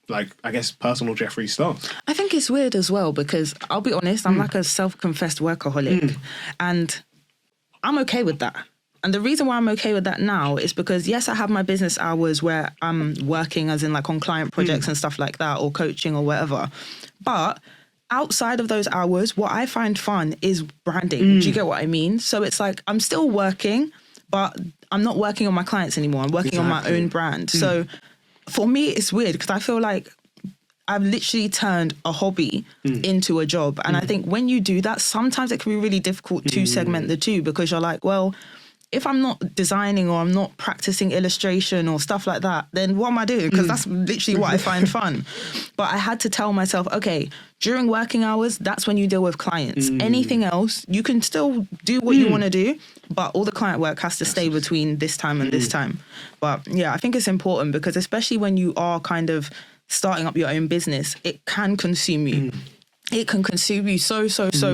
like I guess personal Jeffrey starts. I think it's weird as well because I'll be honest, I'm like a self-confessed workaholic, and I'm okay with that. And the reason why I'm okay with that now is because yes, I have my business hours where I'm working as in like on client projects and stuff like that, or coaching or whatever. But outside of those hours, what I find fun is branding. Do you get what I mean? So it's like I'm still working, but I'm not working on my clients anymore. I'm working on my own brand. So for me, it's weird because I feel like I've literally turned a hobby into a job. And I think when you do that, sometimes it can be really difficult to segment the two, because you're like, well, if I'm not designing or I'm not practicing illustration or stuff like that, then what am I doing? Because that's literally what I find fun. But I had to tell myself, okay, during working hours, that's when you deal with clients. Anything else, you can still do what you want to do, but all the client work has to stay between this time and this time. But yeah, I think it's important because especially when you are kind of starting up your own business, it can consume you. It can consume you so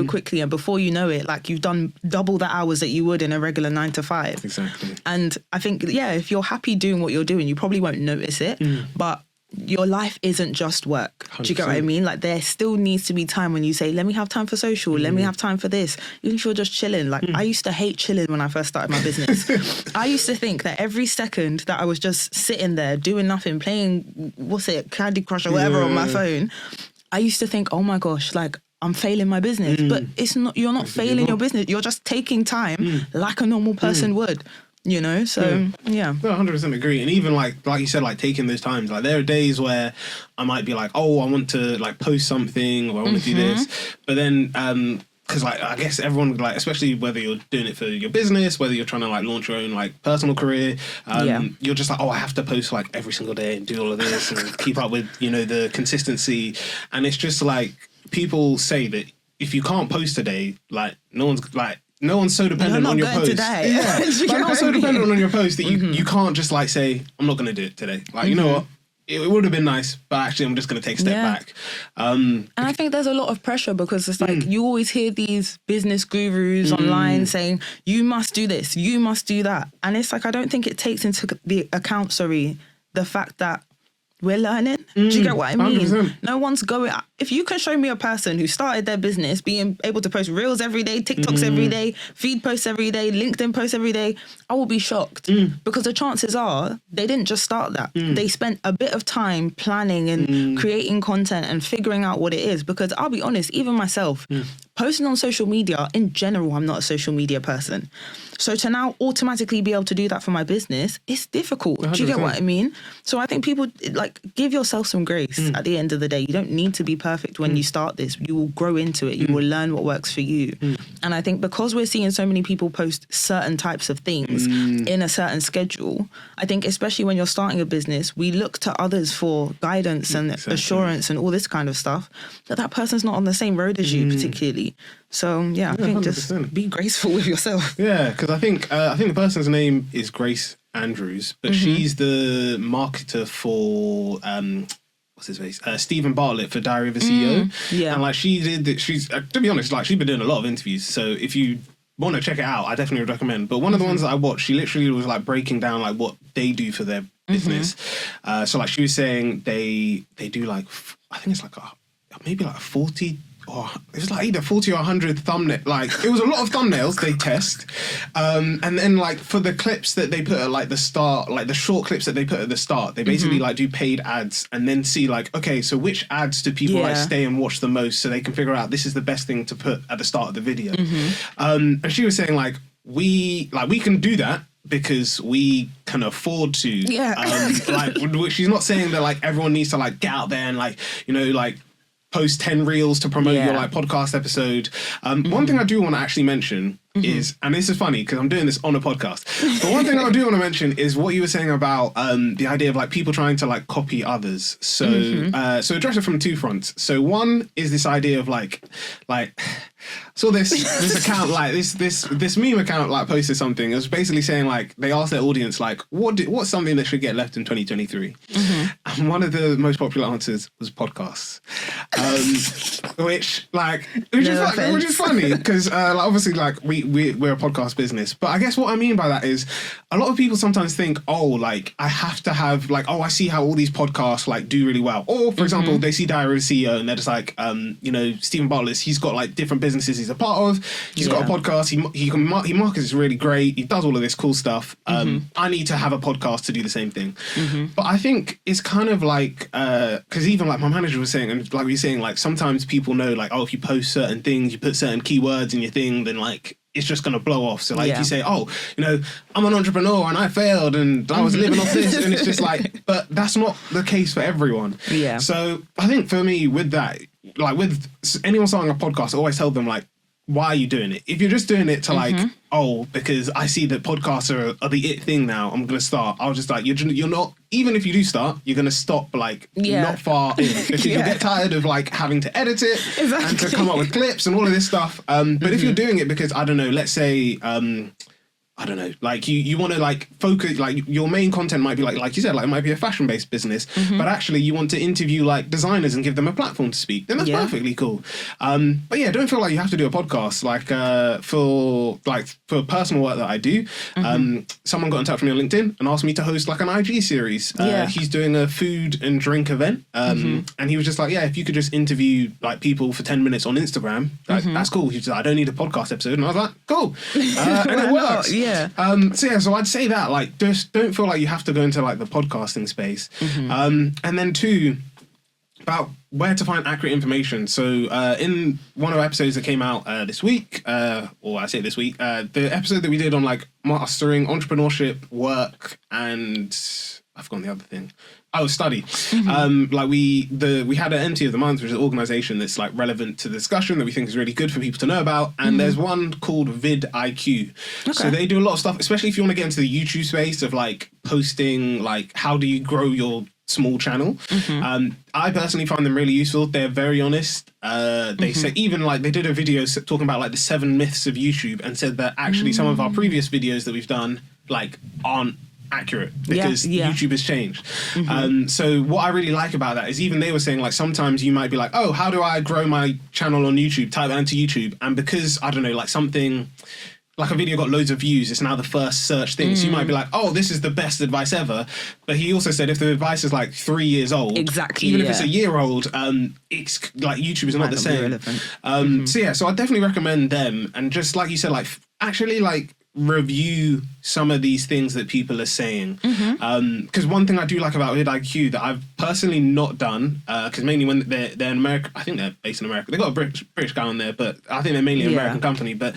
quickly, and before you know it, like you've done double the hours that you would in a regular 9 to 5. Exactly. And I think, if you're happy doing what you're doing, you probably won't notice it, but your life isn't just work. 100%. Do you get what I mean? Like there still needs to be time when you say, let me have time for social, let me have time for this, even if you're just chilling. Like I used to hate chilling when I first started my business. I used to think that every second that I was just sitting there doing nothing, playing, Candy Crush or whatever on my phone, I used to think, oh my gosh, like I'm failing my business. But it's not, you're not failing your business. You're just taking time like a normal person would, you know? So, yeah. No, 100% agree. And even like you said, like taking those times, like there are days where I might be like, oh, I want to like post something, or I want to do this. But then because like I guess everyone like, especially whether you're doing it for your business, whether you're trying to like launch your own like personal career, you're just like, oh, I have to post like every single day and do all of this and keep up with, you know, the consistency. And it's just like people say that if you can't post today, like no one's so dependent on your post. Today. Yeah, like, no one's so dependent on your post that you can't just like say, I'm not going to do it today. Like, you know what? It would have been nice, but actually I'm just going to take a step back. And I think there's a lot of pressure because it's like you always hear these business gurus online saying, you must do this, you must do that. And it's like, I don't think it takes into the account, the fact that we're learning. Do you get what I mean? 100%. No one's going... If you can show me a person who started their business being able to post reels every day, TikToks every day, feed posts every day, LinkedIn posts every day, I will be shocked. Because the chances are they didn't just start that. They spent a bit of time planning and creating content and figuring out what it is. Because I'll be honest, even myself, posting on social media, in general, I'm not a social media person. So to now automatically be able to do that for my business, it's difficult. 100%. Do you get what I mean? So I think people, like, give yourself some grace at the end of the day. You don't need to be perfect when you start this. You will grow into it. You will learn what works for you. And I think because we're seeing so many people post certain types of things in a certain schedule, I think especially when you're starting a business, we look to others for guidance and assurance and all this kind of stuff, that person's not on the same road as you particularly. So yeah, I think 100%. Just be graceful with yourself. Yeah, because I think the person's name is Grace Andrews, but she's the marketer for what's his face, Stephen Bartlett for Diary of a CEO. Yeah, and like she's to be honest, like she's been doing a lot of interviews. So if you want to check it out, I definitely would recommend. But one of the ones that I watched, she literally was like breaking down like what they do for their business. So like she was saying they do like, I think it's like maybe like 40. Oh, it was like either 40 or 100 thumbnail. Like it was a lot of thumbnails they test, and then like for the clips that they put at like the start, like the short clips that they put at the start, they basically like do paid ads and then see like, okay, so which ads do people like stay and watch the most, so they can figure out this is the best thing to put at the start of the video. And she was saying like we can do that because we can afford to. Like she's not saying that like everyone needs to like get out there and like, you know, like post 10 reels to promote your like podcast episode. One thing I do want to actually mention is, and this is funny because I'm doing this on a podcast, but one thing I do want to mention is what you were saying about the idea of like people trying to like copy others. So so address it from two fronts. So one is this idea of like saw this account, like this meme account like posted something. It was basically saying like they asked their audience like what's something that should get left in 2023, and one of the most popular answers was podcasts, which is funny because like, obviously like we're a podcast business, but I guess what I mean by that is a lot of people sometimes think, oh, like I have to have like, oh, I see how all these podcasts like do really well, or for example they see Diary of a CEO and they're just like you know, Stephen Bartlett, he's got like different businesses he's a part of, he's got a podcast, he markets really great, he does all of this cool stuff. I need to have a podcast to do the same thing. But I think it's kind of like because even like my manager was saying, and like we were saying, like sometimes people know like, oh, if you post certain things, you put certain keywords in your thing, then like it's just going to blow off. So like if you say, oh, you know, I'm an entrepreneur and I failed and I was living off this, and it's just like, but that's not the case for everyone. Yeah. So I think for me with that, like with anyone starting a podcast, I always tell them like, why are you doing it? If you're just doing it to like, oh, because I see that podcasts are the it thing now, I'm going to start. I was just like, you're not, even if you do start, you're going to stop like not far in. Because you'll get tired of like having to edit it and to come up with clips and all of this stuff. But if you're doing it because, I don't know, let's say, I don't know, like you want to like focus, like your main content might be like you said, like it might be a fashion-based business, but actually you want to interview like designers and give them a platform to speak, then that's perfectly cool. But yeah, don't feel like you have to do a podcast. Like for personal work that I do, someone got in touch with me on LinkedIn and asked me to host like an IG series. He's doing a food and drink event, and he was just like, yeah, if you could just interview like people for 10 minutes on Instagram, like, that's cool. He was like, I don't need a podcast episode, and I was like, cool, and it works. So I'd say that like just don't feel like you have to go into like the podcasting space. And then two, about where to find accurate information. So in one of our episodes that came out this week, or I say this week, the episode that we did on like mastering entrepreneurship, work, and I've forgotten the other thing. Oh, study. Like we had an MT of the month, which is an organization that's like relevant to the discussion that we think is really good for people to know about. And there's one called vidIQ. Okay. So they do a lot of stuff, especially if you want to get into the YouTube space of like posting, like how do you grow your small channel. I personally find them really useful. They're very honest. They say, even like they did a video talking about like the 7 myths of YouTube, and said that actually some of our previous videos that we've done like aren't accurate because YouTube has changed. So what I really like about that is even they were saying like sometimes you might be like, oh, how do I grow my channel on YouTube? Type that into YouTube, and because I don't know, like something like a video got loads of views, it's now the first search thing. So you might be like, oh, this is the best advice ever. But he also said if the advice is like 3 years old, even if it's a year old, it's like YouTube is not the same. So I definitely recommend them. And just like you said, like actually like review some of these things that people are saying. Because one thing I do like about vidIQ that I've personally not done, because mainly when they're in America, I think they're based in America. They've got a British guy on there, but I think they're mainly an American company. But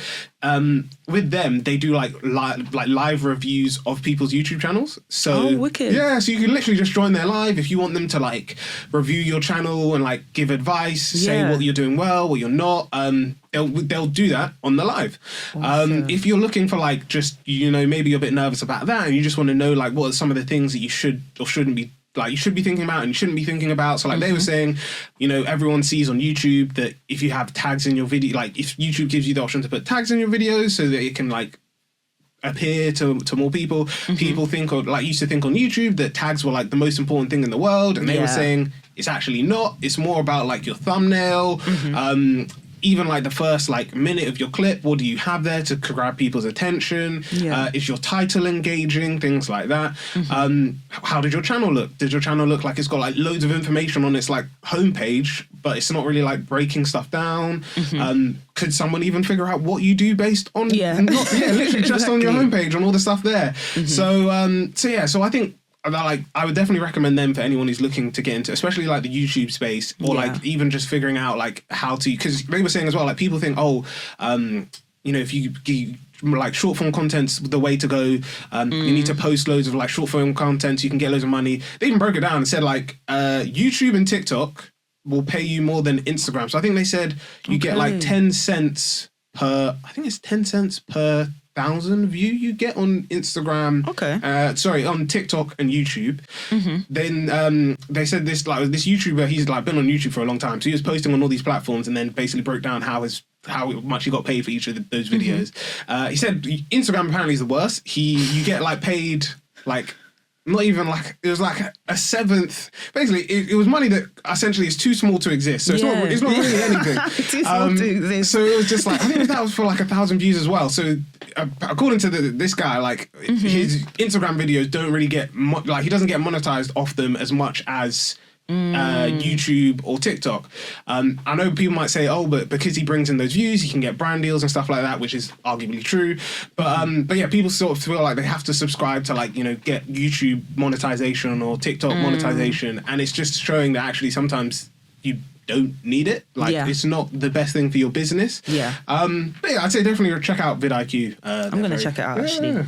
with them, they do like live reviews of people's YouTube channels. So wicked. Yeah, so you can literally just join their live if you want them to like review your channel and like give advice, say what you're doing well, what you're not. They'll do that on the live. Awesome. If you're looking for like just, you know, maybe you're a bit nervous about that and you just want to know like what are some of the things that you should or shouldn't be, like you should be thinking about and you shouldn't be thinking about. So like they were saying, you know, everyone sees on YouTube that if you have tags in your video, like if YouTube gives you the option to put tags in your videos so that it can like appear to more people, people think, or like used to think on YouTube that tags were like the most important thing in the world, and they were saying it's actually not. It's more about like your thumbnail, even like the first like minute of your clip. What do you have there to grab people's attention? Is your title engaging? Things like that. How did your channel look? Did your channel look like it's got like loads of information on its like homepage, but it's not really like breaking stuff down? Could someone even figure out what you do based on? Literally just on your homepage, on all the stuff there. So I think like I would definitely recommend them for anyone who's looking to get into, especially like the YouTube space, or like even just figuring out like how to, because they were saying as well, like people think, you know, if you like short form content's the way to go. You need to post loads of like short form content so you can get loads of money. They even broke it down and said like YouTube and TikTok will pay you more than Instagram. So I think they said you get like 10 cents per, I think it's 10 cents per 1,000 view you get on Instagram. On TikTok and YouTube. Then they said this YouTuber, he's like been on YouTube for a long time, so he was posting on all these platforms and then basically broke down how much he got paid for each of those videos. He said Instagram apparently is the worst. You get like paid like not even like, it was like a seventh. Basically, it was money that essentially is too small to exist. So it's not really anything. Too small to exist. So it was just like, I think that was for like 1,000 views as well. So according to this guy, like his Instagram videos don't really get like he doesn't get monetized off them as much as YouTube or TikTok. I know people might say, oh, but because he brings in those views, he can get brand deals and stuff like that, which is arguably true. But yeah, people sort of feel like they have to subscribe to like, you know, get YouTube monetization or TikTok monetization. And it's just showing that actually sometimes you don't need it. Like it's not the best thing for your business. But yeah, I'd say definitely check out vidIQ. I'm going to check it out actually.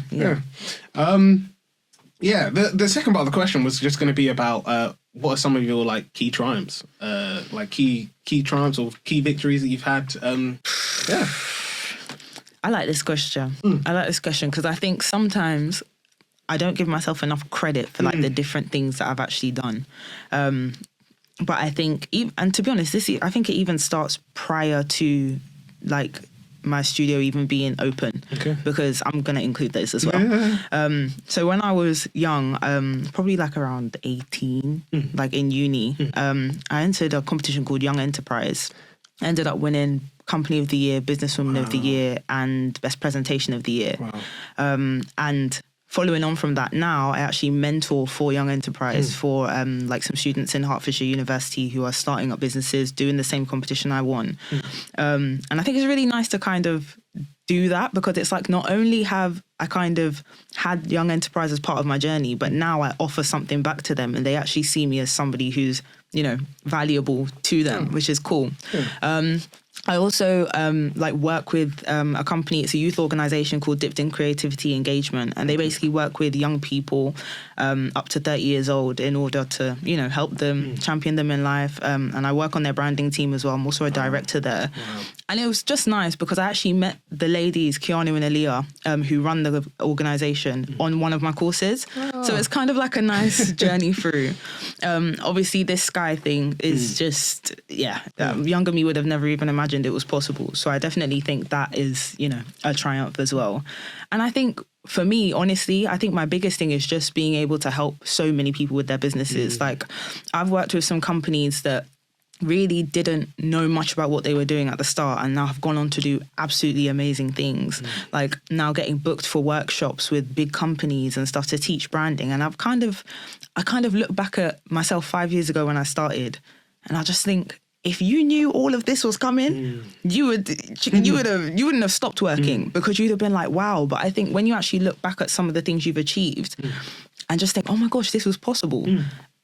The second part of the question was just going to be about what are some of your like key triumphs, like key triumphs or key victories that you've had? I like this question. I like this question because I think sometimes I don't give myself enough credit for like the different things that I've actually done. But I think, and to be honest, I think it even starts prior to like my studio even being open, because I'm going to include this as well. So when I was young, probably like around 18, like in uni, I entered a competition called Young Enterprise. I ended up winning Company of the Year, Businesswoman of the Year, and Best Presentation of the Year. And following on from that, now I actually mentor for Young Enterprise for like some students in Hertfordshire University who are starting up businesses, doing the same competition I won. And I think it's really nice to kind of do that, because it's like not only have I kind of had Young Enterprise as part of my journey, but now I offer something back to them and they actually see me as somebody who's, you know, valuable to them, which is cool. I also work with a company. It's a youth organization called Dipped in Creativity Engagement, and they basically work with young people up to 30 years old in order to, help them, champion them in life. And I work on their branding team as well. I'm also a director there. Wow. And it was just nice because I actually met the ladies, Keanu and Aaliyah, who run the organization on one of my courses. Oh. So it's kind of like a nice journey through. Obviously, this Sky thing is just, younger me would have never even imagined it was possible. So I definitely think that is, a triumph as well. And I think for me, honestly, I think my biggest thing is just being able to help so many people with their businesses. Like, I've worked with some companies that really didn't know much about what they were doing at the start, and now have gone on to do absolutely amazing things. Like now getting booked for workshops with big companies and stuff to teach branding. And I kind of look back at myself 5 years ago when I started, and I just think, if you knew all of this was coming, you wouldn't have stopped working because you'd have been like, wow. But I think when you actually look back at some of the things you've achieved and just think, oh my gosh, this was possible.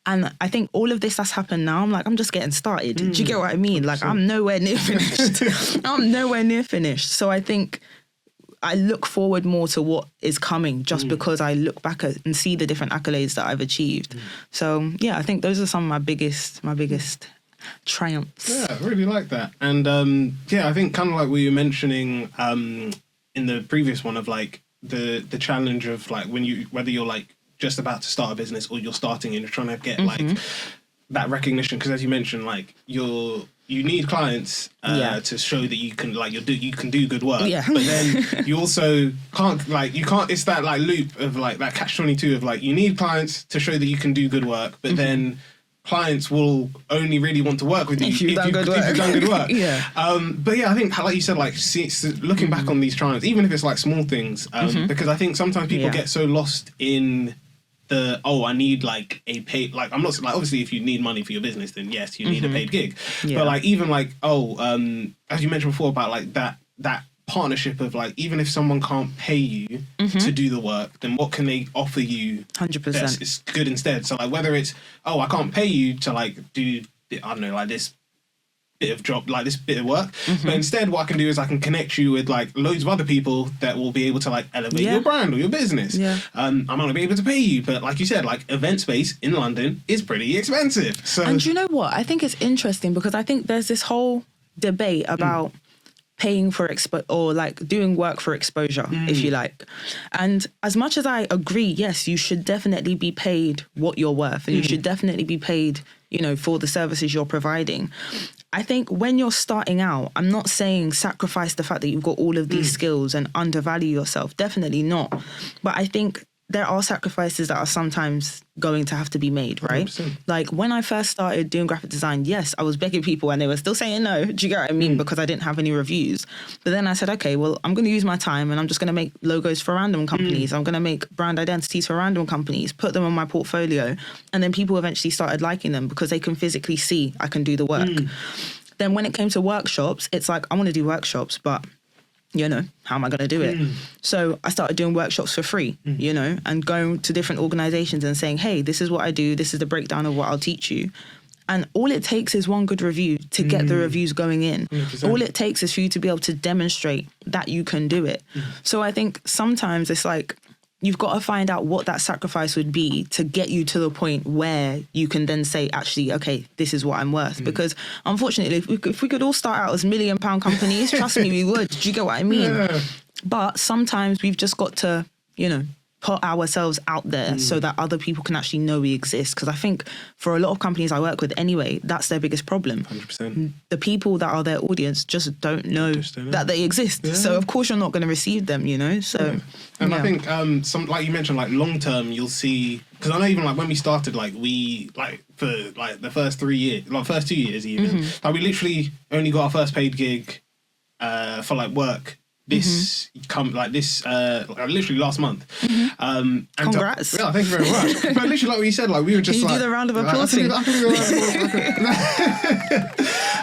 And I think all of this that's happened now, I'm just getting started. Do you get what I mean? 100%. Like, I'm nowhere near finished. So I think I look forward more to what is coming just because I look back at and see the different accolades that I've achieved. So yeah, I think those are some of my biggest triumphs. Yeah, I really like that. And I think kind of like we were mentioning in the previous one of like the challenge of like whether you're like just about to start a business or you're starting and you're trying to get like that recognition, because as you mentioned, like you need clients to show that you can like you can do good work. Yeah. But then you also can't it's that like loop of like that catch-22 of like you need clients to show that you can do good work, but then clients will only really want to work with you if you've done good work. But yeah, I think like you said, like looking back on these triumphs, even if it's like small things, because I think sometimes people get so lost in I need like a paid, like I'm not like, obviously if you need money for your business, then yes, you need a paid gig. But like even like as you mentioned before about like that partnership of like, even if someone can't pay you to do the work, then what can they offer you 100% is good instead. So like whether it's I can't pay you to like do, I don't know, like this bit of job, like this bit of work, but instead what I can do is I can connect you with like loads of other people that will be able to like elevate your brand or your business. I might not be able to pay you, but like you said, like event space in London is pretty expensive. So, and you know what, I think it's interesting because I think there's this whole debate about paying for or like doing work for exposure, if you like. And as much as I agree, yes, you should definitely be paid what you're worth, and you should definitely be paid, for the services you're providing. I think when you're starting out, I'm not saying sacrifice the fact that you've got all of these skills and undervalue yourself. Definitely not. But I think there are sacrifices that are sometimes going to have to be made, right? 100%. Like when I first started doing graphic design, yes, I was begging people and they were still saying no. Do you get what I mean? Because I didn't have any reviews. But then I said, okay, well, I'm going to use my time and I'm just going to make logos for random companies. I'm going to make brand identities for random companies, put them on my portfolio. And then people eventually started liking them because they can physically see I can do the work. Then when it came to workshops, it's like, I want to do workshops, but how am I going to do it? So I started doing workshops for free, and going to different organizations and saying, hey, this is what I do. This is the breakdown of what I'll teach you. And all it takes is one good review to get the reviews going in. 100%. All it takes is for you to be able to demonstrate that you can do it. So I think sometimes it's like, you've got to find out what that sacrifice would be to get you to the point where you can then say, actually, okay, this is what I'm worth. Because unfortunately, if we could all start out as £1 million companies, trust me, we would. Do you get what I mean? Yeah. But sometimes we've just got to, put ourselves out there so that other people can actually know we exist. Because I think for a lot of companies I work with anyway, that's their biggest problem. 100%. The people that are their audience just don't know that they exist. Yeah. So of course you're not going to receive them, So, and I think some, like you mentioned, like long term, you'll see. Because I know even like when we started, like we like for like the first 3 years, like first 2 years even, like we literally only got our first paid gig for like work. Literally last month. And congrats. Yeah, thank you very much. But literally, like what you said, like we were just Can you do the round of applause thing?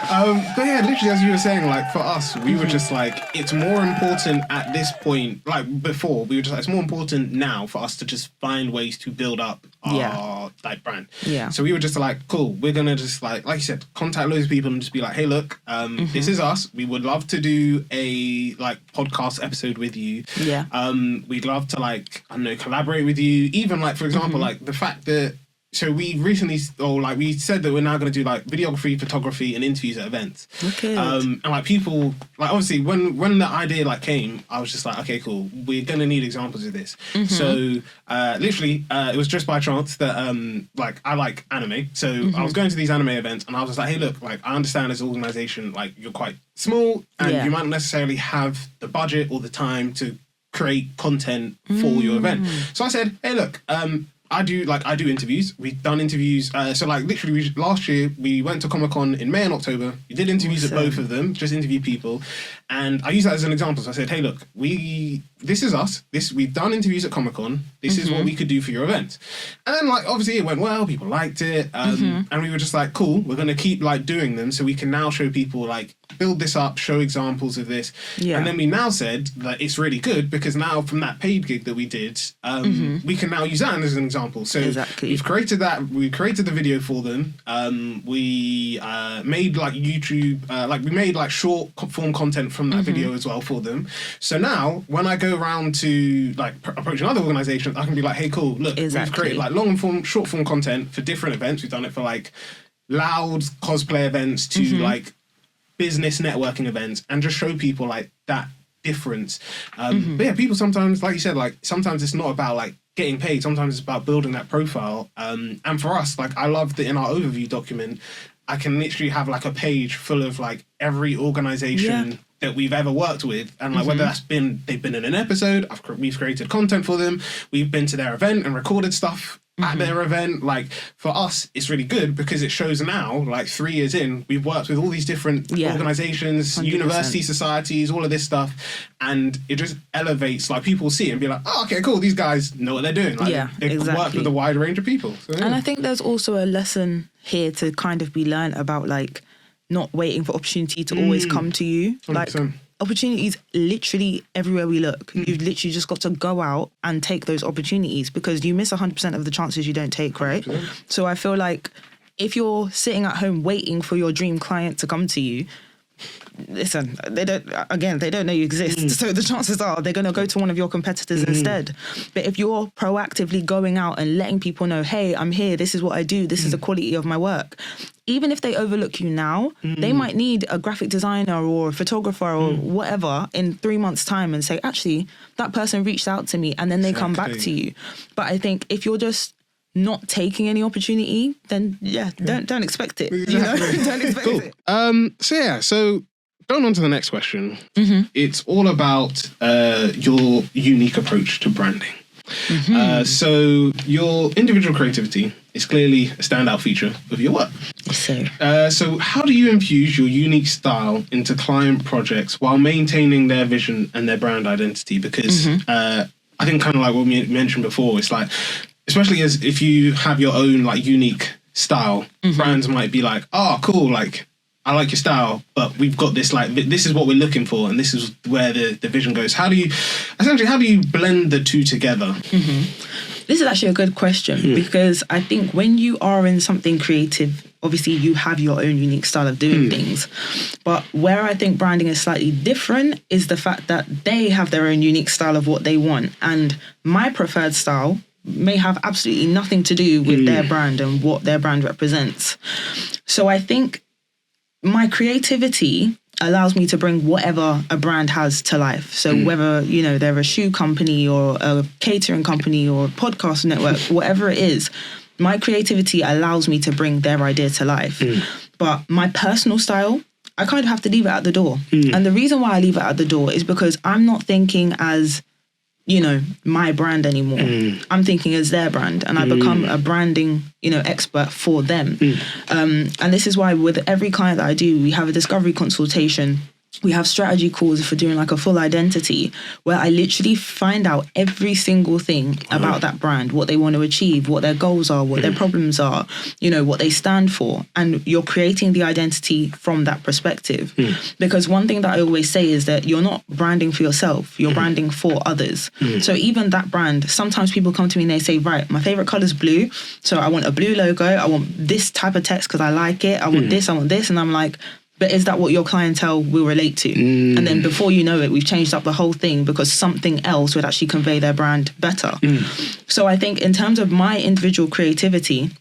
But yeah, literally, as you were saying, like for us, we were just like, it's more important at this point. Like before, we were just like, it's more important now for us to just find ways to build up our like brand. Yeah. So we were just like, cool, we're gonna just like you said, contact loads of people and just be like, hey, look, this is us. We would love to do a like podcast episode with you. Yeah. We'd love to like, I don't know, collaborate with you. Even like, for example, like the fact that. So we recently, we said that we're now going to do like videography, photography, and interviews at events. Okay. And like people, like obviously when the idea like came, I was just like, okay, cool, we're going to need examples of this. So literally, it was just by chance that like I like anime, so I was going to these anime events, and I was just like, hey, look, like I understand as an organization, like you're quite small, and you might not necessarily have the budget or the time to create content for your event. So I said, hey, look, I do interviews. We've done interviews. So like literally last year we went to Comic-Con in May and October. We did interviews at both of them, just interview people. And I use that as an example. So I said, hey, look, this is us. We've done interviews at Comic-Con. This is what we could do for your event. And then like obviously it went well. People liked it. And we were just like, cool, we're going to keep like doing them so we can now show people like build this up, show examples of this. Yeah. And then we now said that it's really good because now from that paid gig that we did, we can now use that as an example. So we've created that. We created the video for them. We made like YouTube, we made like short form content from that video as well for them. So now when I go around to like approach another organization, I can be like, hey, cool, look, we've created like long form, short form content for different events. We've done it for like loud cosplay events to like business networking events, and just show people like that difference. But yeah, people sometimes, like you said, like sometimes it's not about like getting paid. Sometimes it's about building that profile. And for us, like I love that in our overview document, I can literally have like a page full of like every organization that we've ever worked with, and like whether they've been in an episode, we've created content for them, we've been to their event and recorded stuff at their event. Like for us, it's really good because it shows now, like 3 years in, we've worked with all these different organizations, 100%. University societies, all of this stuff, and it just elevates. Like people see it and be like, oh, okay, cool, these guys know what they're doing. Like, they've worked with a wide range of people. So, and I think there's also a lesson here to kind of be learned about like not waiting for opportunity to always come to you. 100%. Like opportunities literally everywhere we look. You've literally just got to go out and take those opportunities, because you miss 100% of the chances you don't take, right? 100%. So I feel like if you're sitting at home waiting for your dream client to come to you, listen, they don't know you exist. So the chances are they're going to go to one of your competitors instead. But if you're proactively going out and letting people know, hey, I'm here, this is what I do, this is the quality of my work. Even if they overlook you now, they might need a graphic designer or a photographer or whatever in 3 months' time and say, actually, that person reached out to me, and then they come back to you. But I think if you're just not taking any opportunity, then don't expect it. Exactly. You know? Don't expect it. So going on to the next question, it's all about your unique approach to branding. So your individual creativity is clearly a standout feature of your work. So how do you infuse your unique style into client projects while maintaining their vision and their brand identity? Because I think kind of like what we mentioned before, it's like, especially as if you have your own like unique style, brands might be like, oh, cool, like I like your style, but we've got this, like, this is what we're looking for, and this is where the vision goes. How do you blend the two together? This is actually a good question, because I think when you are in something creative, obviously you have your own unique style of doing things. But where I think branding is slightly different is the fact that they have their own unique style of what they want. And my preferred style may have absolutely nothing to do with their brand and what their brand represents. So I think my creativity allows me to bring whatever a brand has to life. So whether, you know, they're a shoe company or a catering company or a podcast network, whatever it is, my creativity allows me to bring their idea to life. But my personal style, I kind of have to leave it at the door. And the reason why I leave it at the door is because I'm not thinking as, you know, my brand anymore. I'm thinking as their brand, and I become a branding, you know, expert for them. And this is why with every client that I do, we have a discovery consultation we have strategy calls for doing like a full identity, where I literally find out every single thing about that brand, what they want to achieve, what their goals are, what their problems are, you know, what they stand for. And you're creating the identity from that perspective. Because one thing that I always say is that you're not branding for yourself, you're branding for others. So even that brand, sometimes people come to me and they say, right, my favorite color is blue. So I want a blue logo. I want this type of text because I like it. I want this, I want this. And I'm like, but is that what your clientele will relate to? And then before you know it, we've changed up the whole thing because something else would actually convey their brand better. So I think in terms of my individual creativity,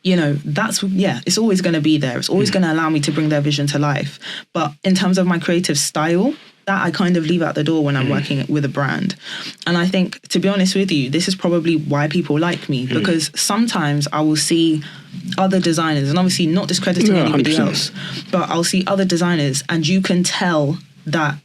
you know, that's, it's always going to be there. It's always going to allow me to bring their vision to life. But in terms of my creative style, that I kind of leave out the door when I'm working with a brand. And I think, to be honest with you, this is probably why people like me, because sometimes I will see other designers, and obviously not discrediting anybody 100%. else, but I'll see other designers and you can tell that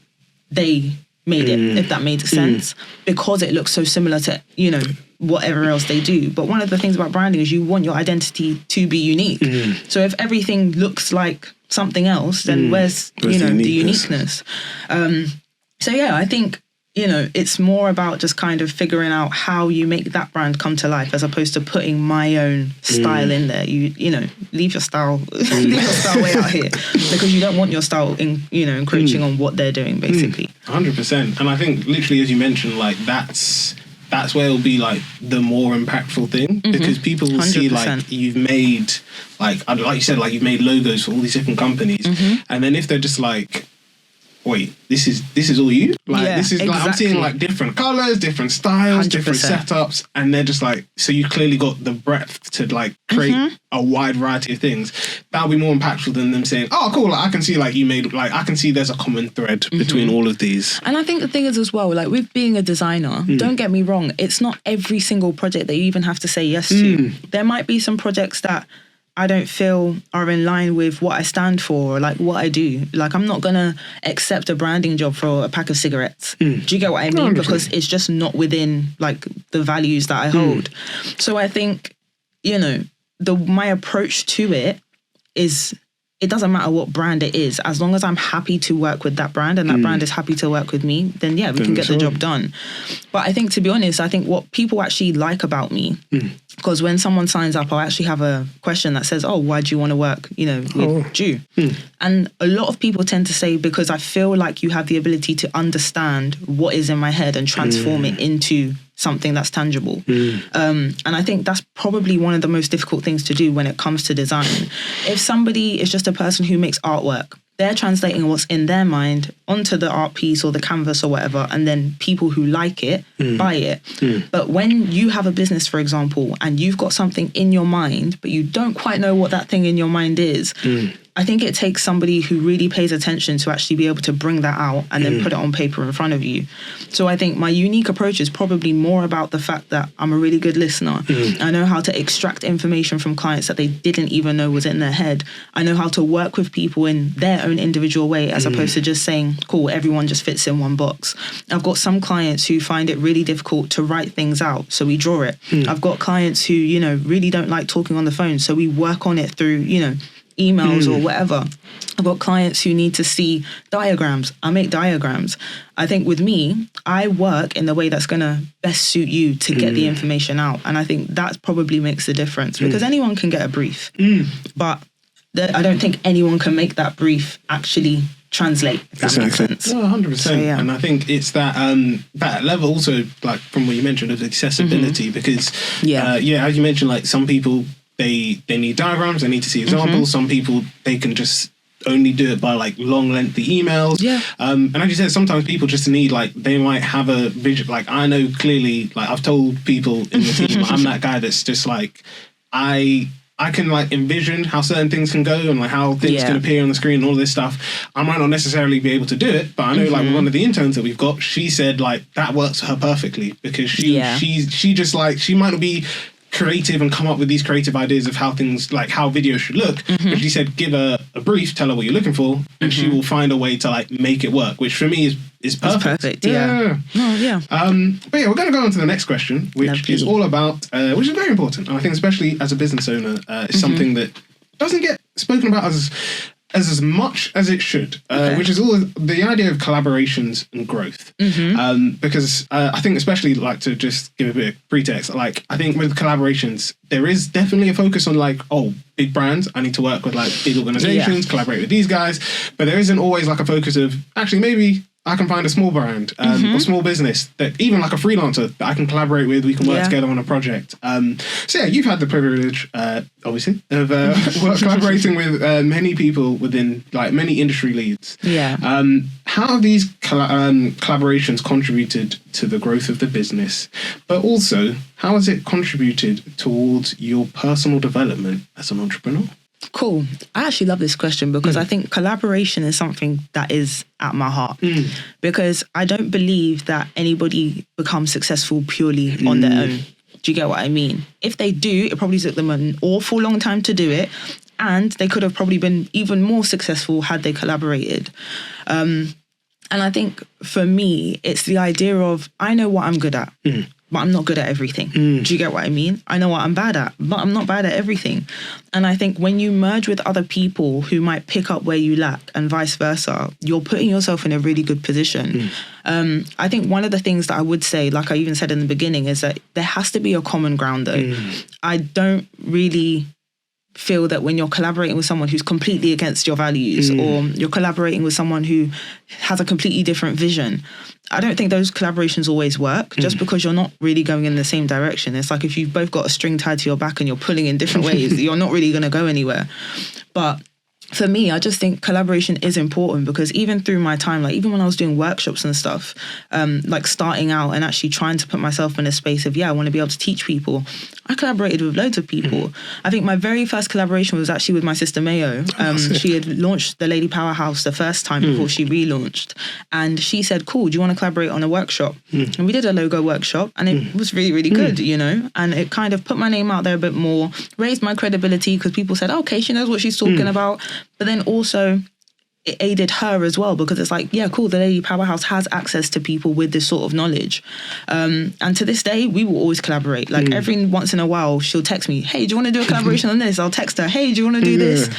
they made it, if that made sense, because it looks so similar to, you know, whatever else they do. But one of the things about branding is you want your identity to be unique. So if everything looks like something else, then where's you know, the uniqueness? So yeah, I think, you know, it's more about just kind of figuring out how you make that brand come to life, as opposed to putting my own style in there. You know, leave your style way out here, because you don't want your style encroaching on what they're doing, basically. 100%. And I think literally, as you mentioned, like that's where it'll be like the more impactful thing, because people will see like you've like you said, like you've made logos for all these different companies, and then if they're just like, wait, this is all you? Like, this is like, I'm seeing like different colors, different styles, 100%. different setups. And they're just like, so you clearly got the breadth to like create a wide variety of things. That'll be more impactful than them saying, oh, cool, like, I can see like you made, like, I can see there's a common thread between all of these. And I think the thing is as well, like with being a designer, don't get me wrong, it's not every single project that you even have to say yes to. There might be some projects that I don't feel are in line with what I stand for, or like what I do. Like, I'm not going to accept a branding job for a pack of cigarettes. Do you get what I mean? 100%. Because it's just not within like the values that I hold. So I think, you know, my approach to it is, it doesn't matter what brand it is, as long as I'm happy to work with that brand and that brand is happy to work with me, then yeah, we can get the job done. But I think, to be honest, I think what people actually like about me, because when someone signs up, I'll actually have a question that says, oh, why do you want to work, you know, with Ju? And a lot of people tend to say, because I feel like you have the ability to understand what is in my head and transform it into something that's tangible. And I think that's probably one of the most difficult things to do when it comes to design. If somebody is just a person who makes artwork, they're translating what's in their mind onto the art piece or the canvas or whatever, and then people who like it buy it. But when you have a business, for example, and you've got something in your mind, but you don't quite know what that thing in your mind is, I think it takes somebody who really pays attention to actually be able to bring that out and then put it on paper in front of you. So I think my unique approach is probably more about the fact that I'm a really good listener. I know how to extract information from clients that they didn't even know was in their head. I know how to work with people in their own individual way, as opposed to just saying, cool, everyone just fits in one box. I've got some clients who find it really difficult to write things out, so we draw it. I've got clients who, you know, really don't like talking on the phone, so we work on it through, you know, emails or whatever. I've got clients who need to see diagrams. I make diagrams. I think with me, I work in the way that's going to best suit you to get the information out. And I think that probably makes the difference, because anyone can get a brief, but I don't think anyone can make that brief actually translate, if that makes sense. No, 100%. So, yeah. And I think it's that that level also, like from what you mentioned, of accessibility, because as you mentioned, like some people, they need diagrams, they need to see examples. Some people, they can just only do it by like long lengthy emails. And as you said, sometimes people just need, like, they might have a vision. Like, I know clearly, like I've told people in the team, I'm that guy that's just like, I can like envision how certain things can go and like how things can appear on the screen and all this stuff. I might not necessarily be able to do it, but I know like one of the interns that we've got, she said like that works for her perfectly, because she just like, she might not be creative and come up with these creative ideas of how things, like how videos should look. But she said, give her a brief, tell her what you're looking for, and she will find a way to like make it work, which for me is perfect. It's perfect, yeah. But yeah, we're going to go on to the next question, which is all about, which is very important. And I think especially as a business owner, it's something that doesn't get spoken about as much as it should, which is all the idea of collaborations and growth. Because I think, especially like to just give a bit of pretext, like I think with collaborations, there is definitely a focus on like, oh, big brands, I need to work with like big organizations, collaborate with these guys. But there isn't always like a focus of actually maybe I can find a small brand or small business that even like a freelancer that I can collaborate with. We can work together on a project. So yeah, you've had the privilege, obviously, of collaborating with many people within like many industry leads. Yeah. How have these collaborations contributed to the growth of the business? But also, how has it contributed towards your personal development as an entrepreneur? Cool. I actually love this question because I think collaboration is something that is at my heart because I don't believe that anybody becomes successful purely on their own. Do you get what I mean? If they do, it probably took them an awful long time to do it, and they could have probably been even more successful had they collaborated. And I think for me, it's the idea of I know what I'm good at. But I'm not good at everything. Do you get what I mean? I know what I'm bad at, but I'm not bad at everything. And I think when you merge with other people who might pick up where you lack and vice versa, you're putting yourself in a really good position. I think one of the things that I would say, like I even said in the beginning, is that there has to be a common ground though. I don't really feel that when you're collaborating with someone who's completely against your values or you're collaborating with someone who has a completely different vision, I don't think those collaborations always work just because you're not really going in the same direction. It's like if you've both got a string tied to your back and you're pulling in different ways, you're not really going to go anywhere. But for me, I just think collaboration is important because even through my time, like even when I was doing workshops and stuff, like starting out and actually trying to put myself in a space of, I want to be able to teach people, I collaborated with loads of people. I think my very first collaboration was actually with my sister Mayo. She had launched the Lady Powerhouse the first time before she relaunched. And she said, cool, do you want to collaborate on a workshop? And we did a logo workshop and it was really, really good, you know, and it kind of put my name out there a bit more, raised my credibility because people said, okay, she knows what she's talking about. But then also it aided her as well because it's like, yeah, cool, the Lady Powerhouse has access to people with this sort of knowledge. And to this day, we will always collaborate. Like every once in a while, she'll text me, hey, do you want to do a collaboration on this? I'll text her, hey, do you want to do this?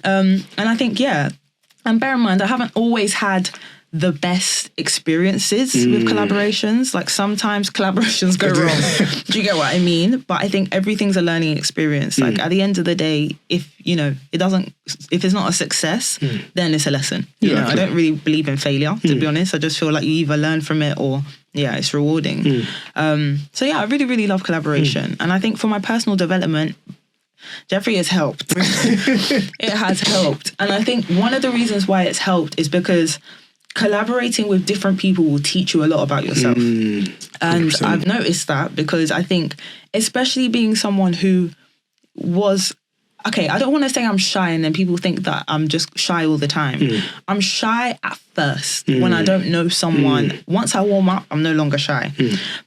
And I think, and bear in mind, I haven't always had the best experiences with collaborations. Like sometimes collaborations go wrong. Do you get what I mean? But I think everything's a learning experience. Like at the end of the day, if it's not a success, then it's a lesson. You know, I don't really believe in failure, to be honest. I just feel like you either learn from it or it's rewarding. So I really, really love collaboration. And I think for my personal development, Jeffrey has helped. It has helped. And I think one of the reasons why it's helped is because collaborating with different people will teach you a lot about yourself. And I've noticed that because I think, especially being someone who was, I don't want to say I'm shy and then people think that I'm just shy all the time. I'm shy at first when I don't know someone. Once I warm up, I'm no longer shy.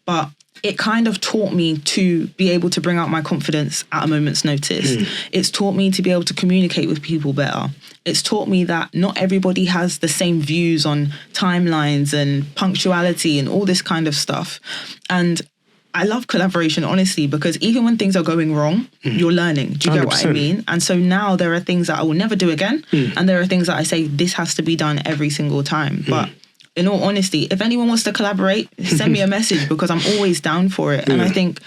But it kind of taught me to be able to bring out my confidence at a moment's notice. It's taught me to be able to communicate with people better. It's taught me that not everybody has the same views on timelines and punctuality and all this kind of stuff. And I love collaboration, honestly, because even when things are going wrong, you're learning. Do you get 100%. What I mean? And so now there are things that I will never do again. And there are things that I say, this has to be done every single time. But in all honesty, if anyone wants to collaborate, send me a message because I'm always down for it. And I think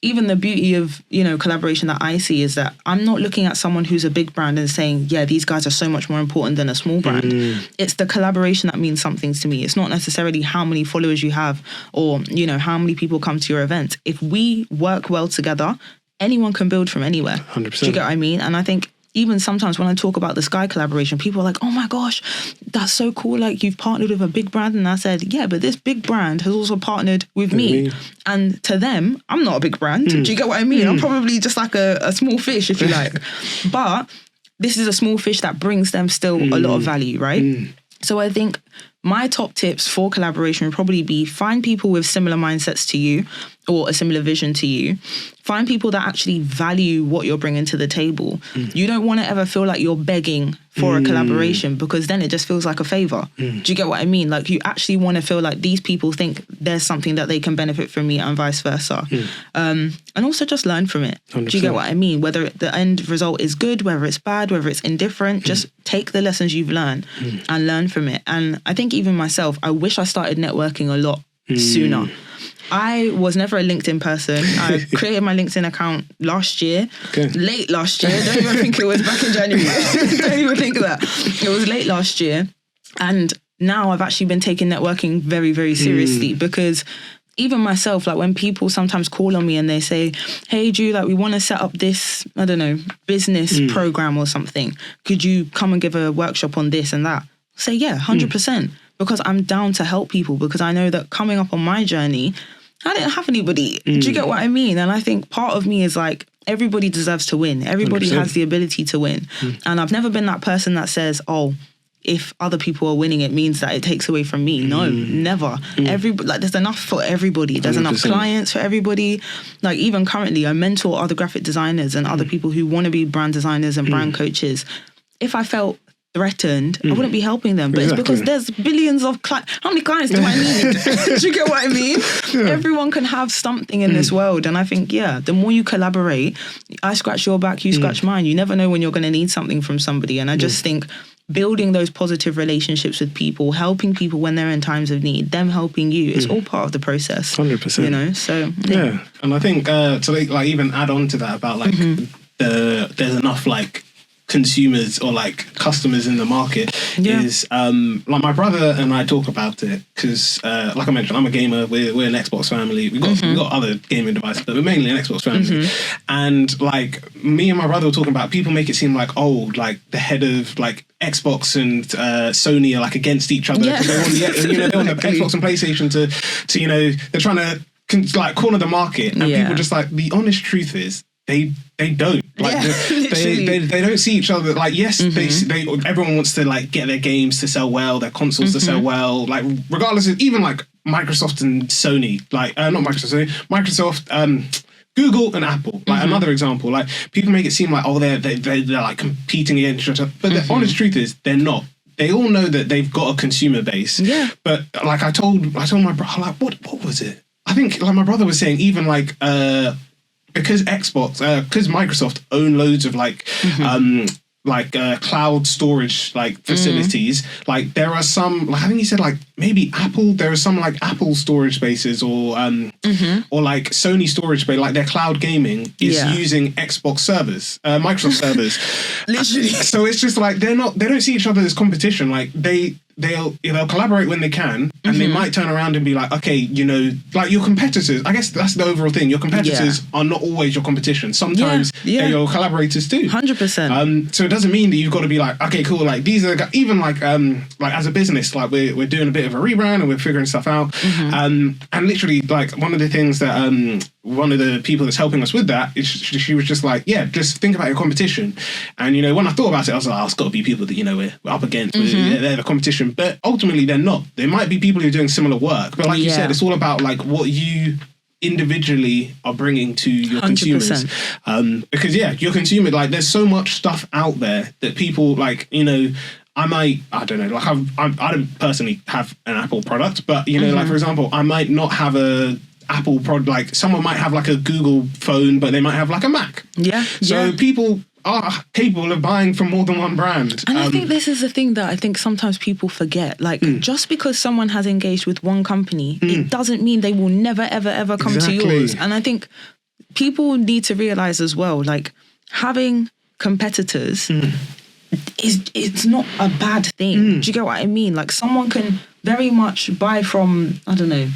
even the beauty of, collaboration that I see is that I'm not looking at someone who's a big brand and saying, these guys are so much more important than a small brand. It's the collaboration that means something to me. It's not necessarily how many followers you have or, how many people come to your event. If we work well together, anyone can build from anywhere. 100%. Do you get what I mean? And I think even sometimes when I talk about the Sky collaboration, people are like, oh my gosh, that's so cool. Like you've partnered with a big brand. And I said, but this big brand has also partnered with me. And to them, I'm not a big brand. Do you get what I mean? I'm probably just like a small fish, if you like. But this is a small fish that brings them still a lot of value, right? So I think my top tips for collaboration would probably be find people with similar mindsets to you or a similar vision to you. Find people that actually value what you're bringing to the table. You don't want to ever feel like you're begging for a collaboration, because then it just feels like a favor. Do you get what I mean? Like, you actually want to feel like these people think there's something that they can benefit from me, and vice versa. And also just learn from it. 100%. Do you get what I mean? Whether the end result is good, whether it's bad, whether it's indifferent, just take the lessons you've learned and learn from it. And I think even myself, I wish I started networking a lot sooner. I was never a LinkedIn person. I created my LinkedIn account last year, late last year. Don't even think it was back in January. Don't even think of that. It was late last year. And now I've actually been taking networking very, very seriously, because even myself, like when people sometimes call on me and they say, hey, Ju, like we want to set up this, I don't know, business program or something. Could you come and give a workshop on this and that? I say, yeah, 100%. Because I'm down to help people, because I know that coming up on my journey, I didn't have anybody. Do you get what I mean? And I think part of me is like, everybody deserves to win. Everybody 100%. Has the ability to win. And I've never been that person that says, oh, if other people are winning, it means that it takes away from me. No, never. Like, there's enough for everybody. There's 100%. Enough clients for everybody. Like, even currently, I mentor other graphic designers and other people who want to be brand designers and brand coaches. If I felt threatened, I wouldn't be helping them. But it's because there's billions of clients. How many clients do I need? Do you get what I mean? Yeah. Everyone can have something in this world. And I think, the more you collaborate, I scratch your back, you scratch mine. You never know when you're going to need something from somebody. And I just think building those positive relationships with people, helping people when they're in times of need, them helping you, it's all part of the process. 100%. You know, so yeah. And I think to like even add on to that about like there's enough like consumers or like customers in the market is like my brother and I talk about it because like I mentioned, I'm a gamer, we're an Xbox family, we got other gaming devices, but we're mainly an Xbox family. And like me and my brother were talking about, people make it seem like, oh, like the head of like Xbox and Sony are like against each other because they want they want the Xbox and PlayStation to you know, they're trying to like corner the market, and people just like, the honest truth is they don't like they don't see each other like, yes, they everyone wants to like get their games to sell well, their consoles to sell well, like regardless of even like Microsoft and Sony, like not Microsoft, Sony, Microsoft, Google and Apple, like another example. Like people make it seem like, oh, they're like competing against each other, but the honest truth is they're not. They all know that they've got a consumer base. Yeah. But like I told my brother, like what was it? I think like my brother was saying, even like because because Microsoft own loads of like cloud storage like facilities, like there are some, like I think he said like maybe Apple, there are some like Apple storage spaces or like Sony storage space, like their cloud gaming is using Xbox servers, Microsoft servers. Literally. So it's just like they don't see each other as competition. Like they'll collaborate when they can, and they might turn around and be like, okay, you know, like your competitors, I guess that's the overall thing. Your competitors are not always your competition. Sometimes they're your collaborators too. 100%. So it doesn't mean that you've got to be like, okay, cool, like these are even like as a business, like we're doing a bit of a rebrand and we're figuring stuff out. And literally like one of the things that one of the people that's helping us with that is she was just like, just think about your competition. And you know, when I thought about it, I was like, it's got to be people that, you know, we're up against. They're the competition. But ultimately they're not. There might be people who are doing similar work, but like you said, it's all about like what you individually are bringing to your 100%. Consumers. Because your consumer, like there's so much stuff out there that people like, you know, I don't know, like I don't personally have an Apple product, but you know, like for example, I might not have a Apple product, like someone might have like a Google phone, but they might have like a Mac. So people are capable of buying from more than one brand. And I think this is the thing that I think sometimes people forget. Like, just because someone has engaged with one company, it doesn't mean they will never, ever, ever come to yours. And I think people need to realize as well, like, having competitors it's not a bad thing. Do you get what I mean? Like, someone can very much buy from, I don't know,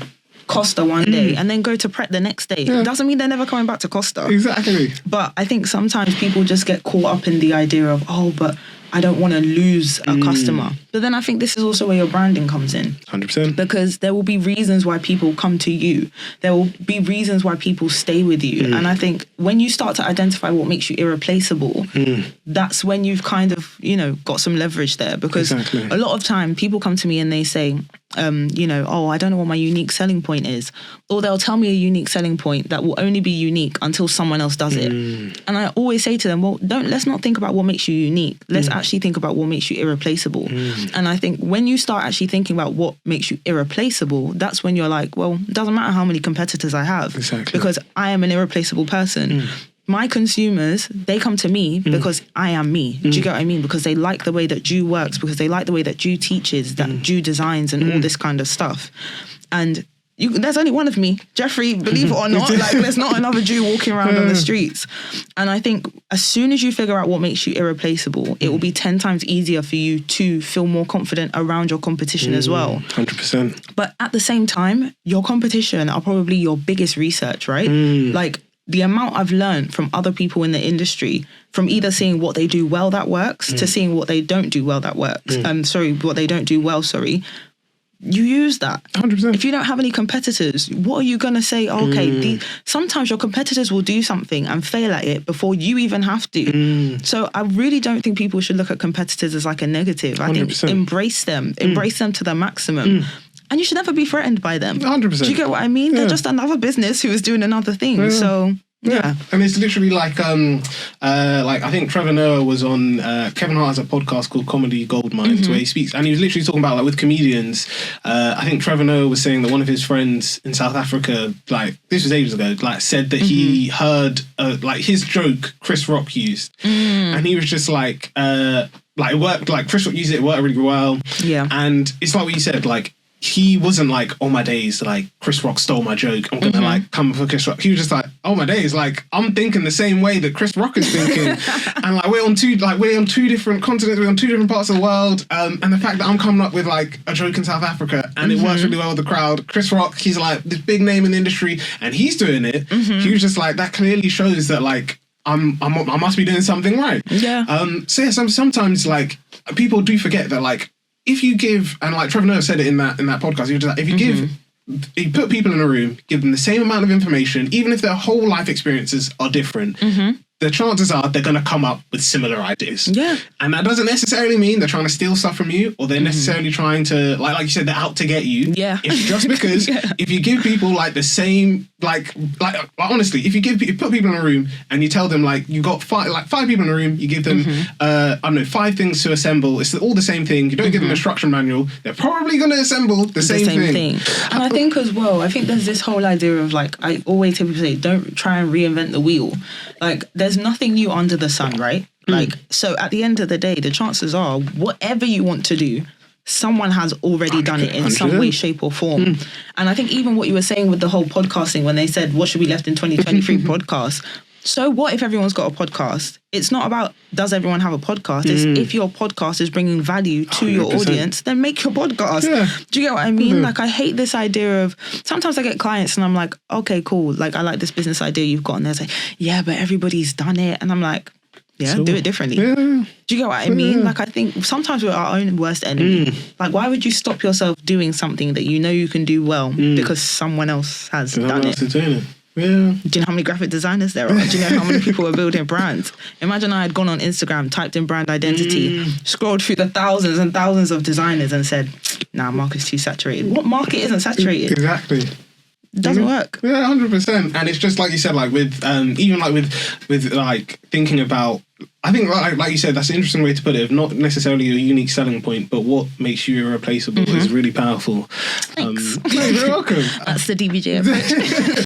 Costa one day and then go to Pret the next day. It doesn't mean they're never coming back to Costa. Exactly. But I think sometimes people just get caught up in the idea of, oh, but I don't want to lose a customer. But then I think this is also where your branding comes in. 100%. Because there will be reasons why people come to you. There will be reasons why people stay with you. And I think when you start to identify what makes you irreplaceable, that's when you've kind of, you know, got some leverage there. Because a lot of time people come to me and they say, oh, I don't know what my unique selling point is. Or they'll tell me a unique selling point that will only be unique until someone else does it. And I always say to them, well, let's not think about what makes you unique. Let's actually think about what makes you irreplaceable. And I think when you start actually thinking about what makes you irreplaceable, that's when you're like, well, it doesn't matter how many competitors I have. Exactly. Because I am an irreplaceable person. My consumers, they come to me because I am me. Do you get what I mean? Because they like the way that Ju works, because they like the way that Ju teaches, that Ju designs and all this kind of stuff. And there's only one of me, Jeffrey, believe it or not. Like, there's not another Ju walking around on the streets. And I think as soon as you figure out what makes you irreplaceable, it will be 10 times easier for you to feel more confident around your competition as well. 100%. But at the same time, your competition are probably your biggest research, right? Like, the amount I've learned from other people in the industry, from either seeing what they do well that works to seeing what they don't do well that works. What they don't do well, you use that. 100%. If you don't have any competitors, what are you going to say? Okay, sometimes your competitors will do something and fail at it before you even have to. So I really don't think people should look at competitors as like a negative. I 100%. think embrace them to the maximum. And you should never be threatened by them. 100%. Do you get what I mean? They're just another business who is doing another thing. So, yeah. And it's literally like I think Trevor Noah was on, Kevin Hart has a podcast called Comedy Gold Mines where he speaks, and he was literally talking about, like, with comedians, I think Trevor Noah was saying that one of his friends in South Africa, like, this was ages ago, like, said that he heard, like, his joke Chris Rock used. And he was just like, it worked, like, Chris Rock used it worked really well. Yeah. And it's like what you said, like, he wasn't like, oh my days, like, Chris Rock stole my joke, I'm gonna like come for Chris Rock. He was just like, oh my days, like, I'm thinking the same way that Chris Rock is thinking. And like, we're on two different continents, we're on two different parts of the world. And the fact that I'm coming up with like a joke in South Africa and it works really well with the crowd. Chris Rock, he's like this big name in the industry and he's doing it. He was just like, that clearly shows that like I must be doing something right. Yeah. So yeah, sometimes like people do forget that, like, if you give, and like Trevor Noah said it in that podcast, he was just like, if you put people in a room, give them the same amount of information, even if their whole life experiences are different, the chances are they're going to come up with similar ideas. Yeah. And that doesn't necessarily mean they're trying to steal stuff from you, or they're necessarily trying to, like you said, they're out to get you. Yeah. It's just because if you give people like the same, like honestly, if you put people in a room and you tell them, like, you got five people in a room, you give them, I don't know, 5 things to assemble. It's all the same thing. You don't give them an instruction manual. They're probably going to assemble the same thing. And I think as well, there's this whole idea of, like, I always hear people say, don't try and reinvent the wheel. Like, there's nothing new under the sun, right? Like, so at the end of the day, the chances are whatever you want to do, someone has already done it in some way, shape or form. And I think even what you were saying with the whole podcasting, when they said, what should be left in 2023 podcast? So what if everyone's got a podcast? It's not about does everyone have a podcast. It's if your podcast is bringing value to 100%. Your audience, then make your podcast. Yeah. Do you get what I mean? Like, I hate this idea of, sometimes I get clients and I'm like, okay, cool. Like, I like this business idea you've got. And they're like, yeah, but everybody's done it. And I'm like, yeah, do it differently. Yeah. Do you get what I mean? Like, I think sometimes we're our own worst enemy. Like, why would you stop yourself doing something that you know you can do well because someone else has done it? Yeah. Do you know how many graphic designers there are? Do you know how many people are building brands? Imagine I had gone on Instagram, typed in brand identity, scrolled through the thousands and thousands of designers and said, nah, market's too saturated. What market isn't saturated? Exactly. It doesn't work. Yeah, 100%. And it's just like you said, like with even like with like thinking about, I think like you said, that's an interesting way to put it. Of not necessarily a unique selling point, but what makes you irreplaceable is really powerful. Thanks. You're welcome. That's the DBJ approach.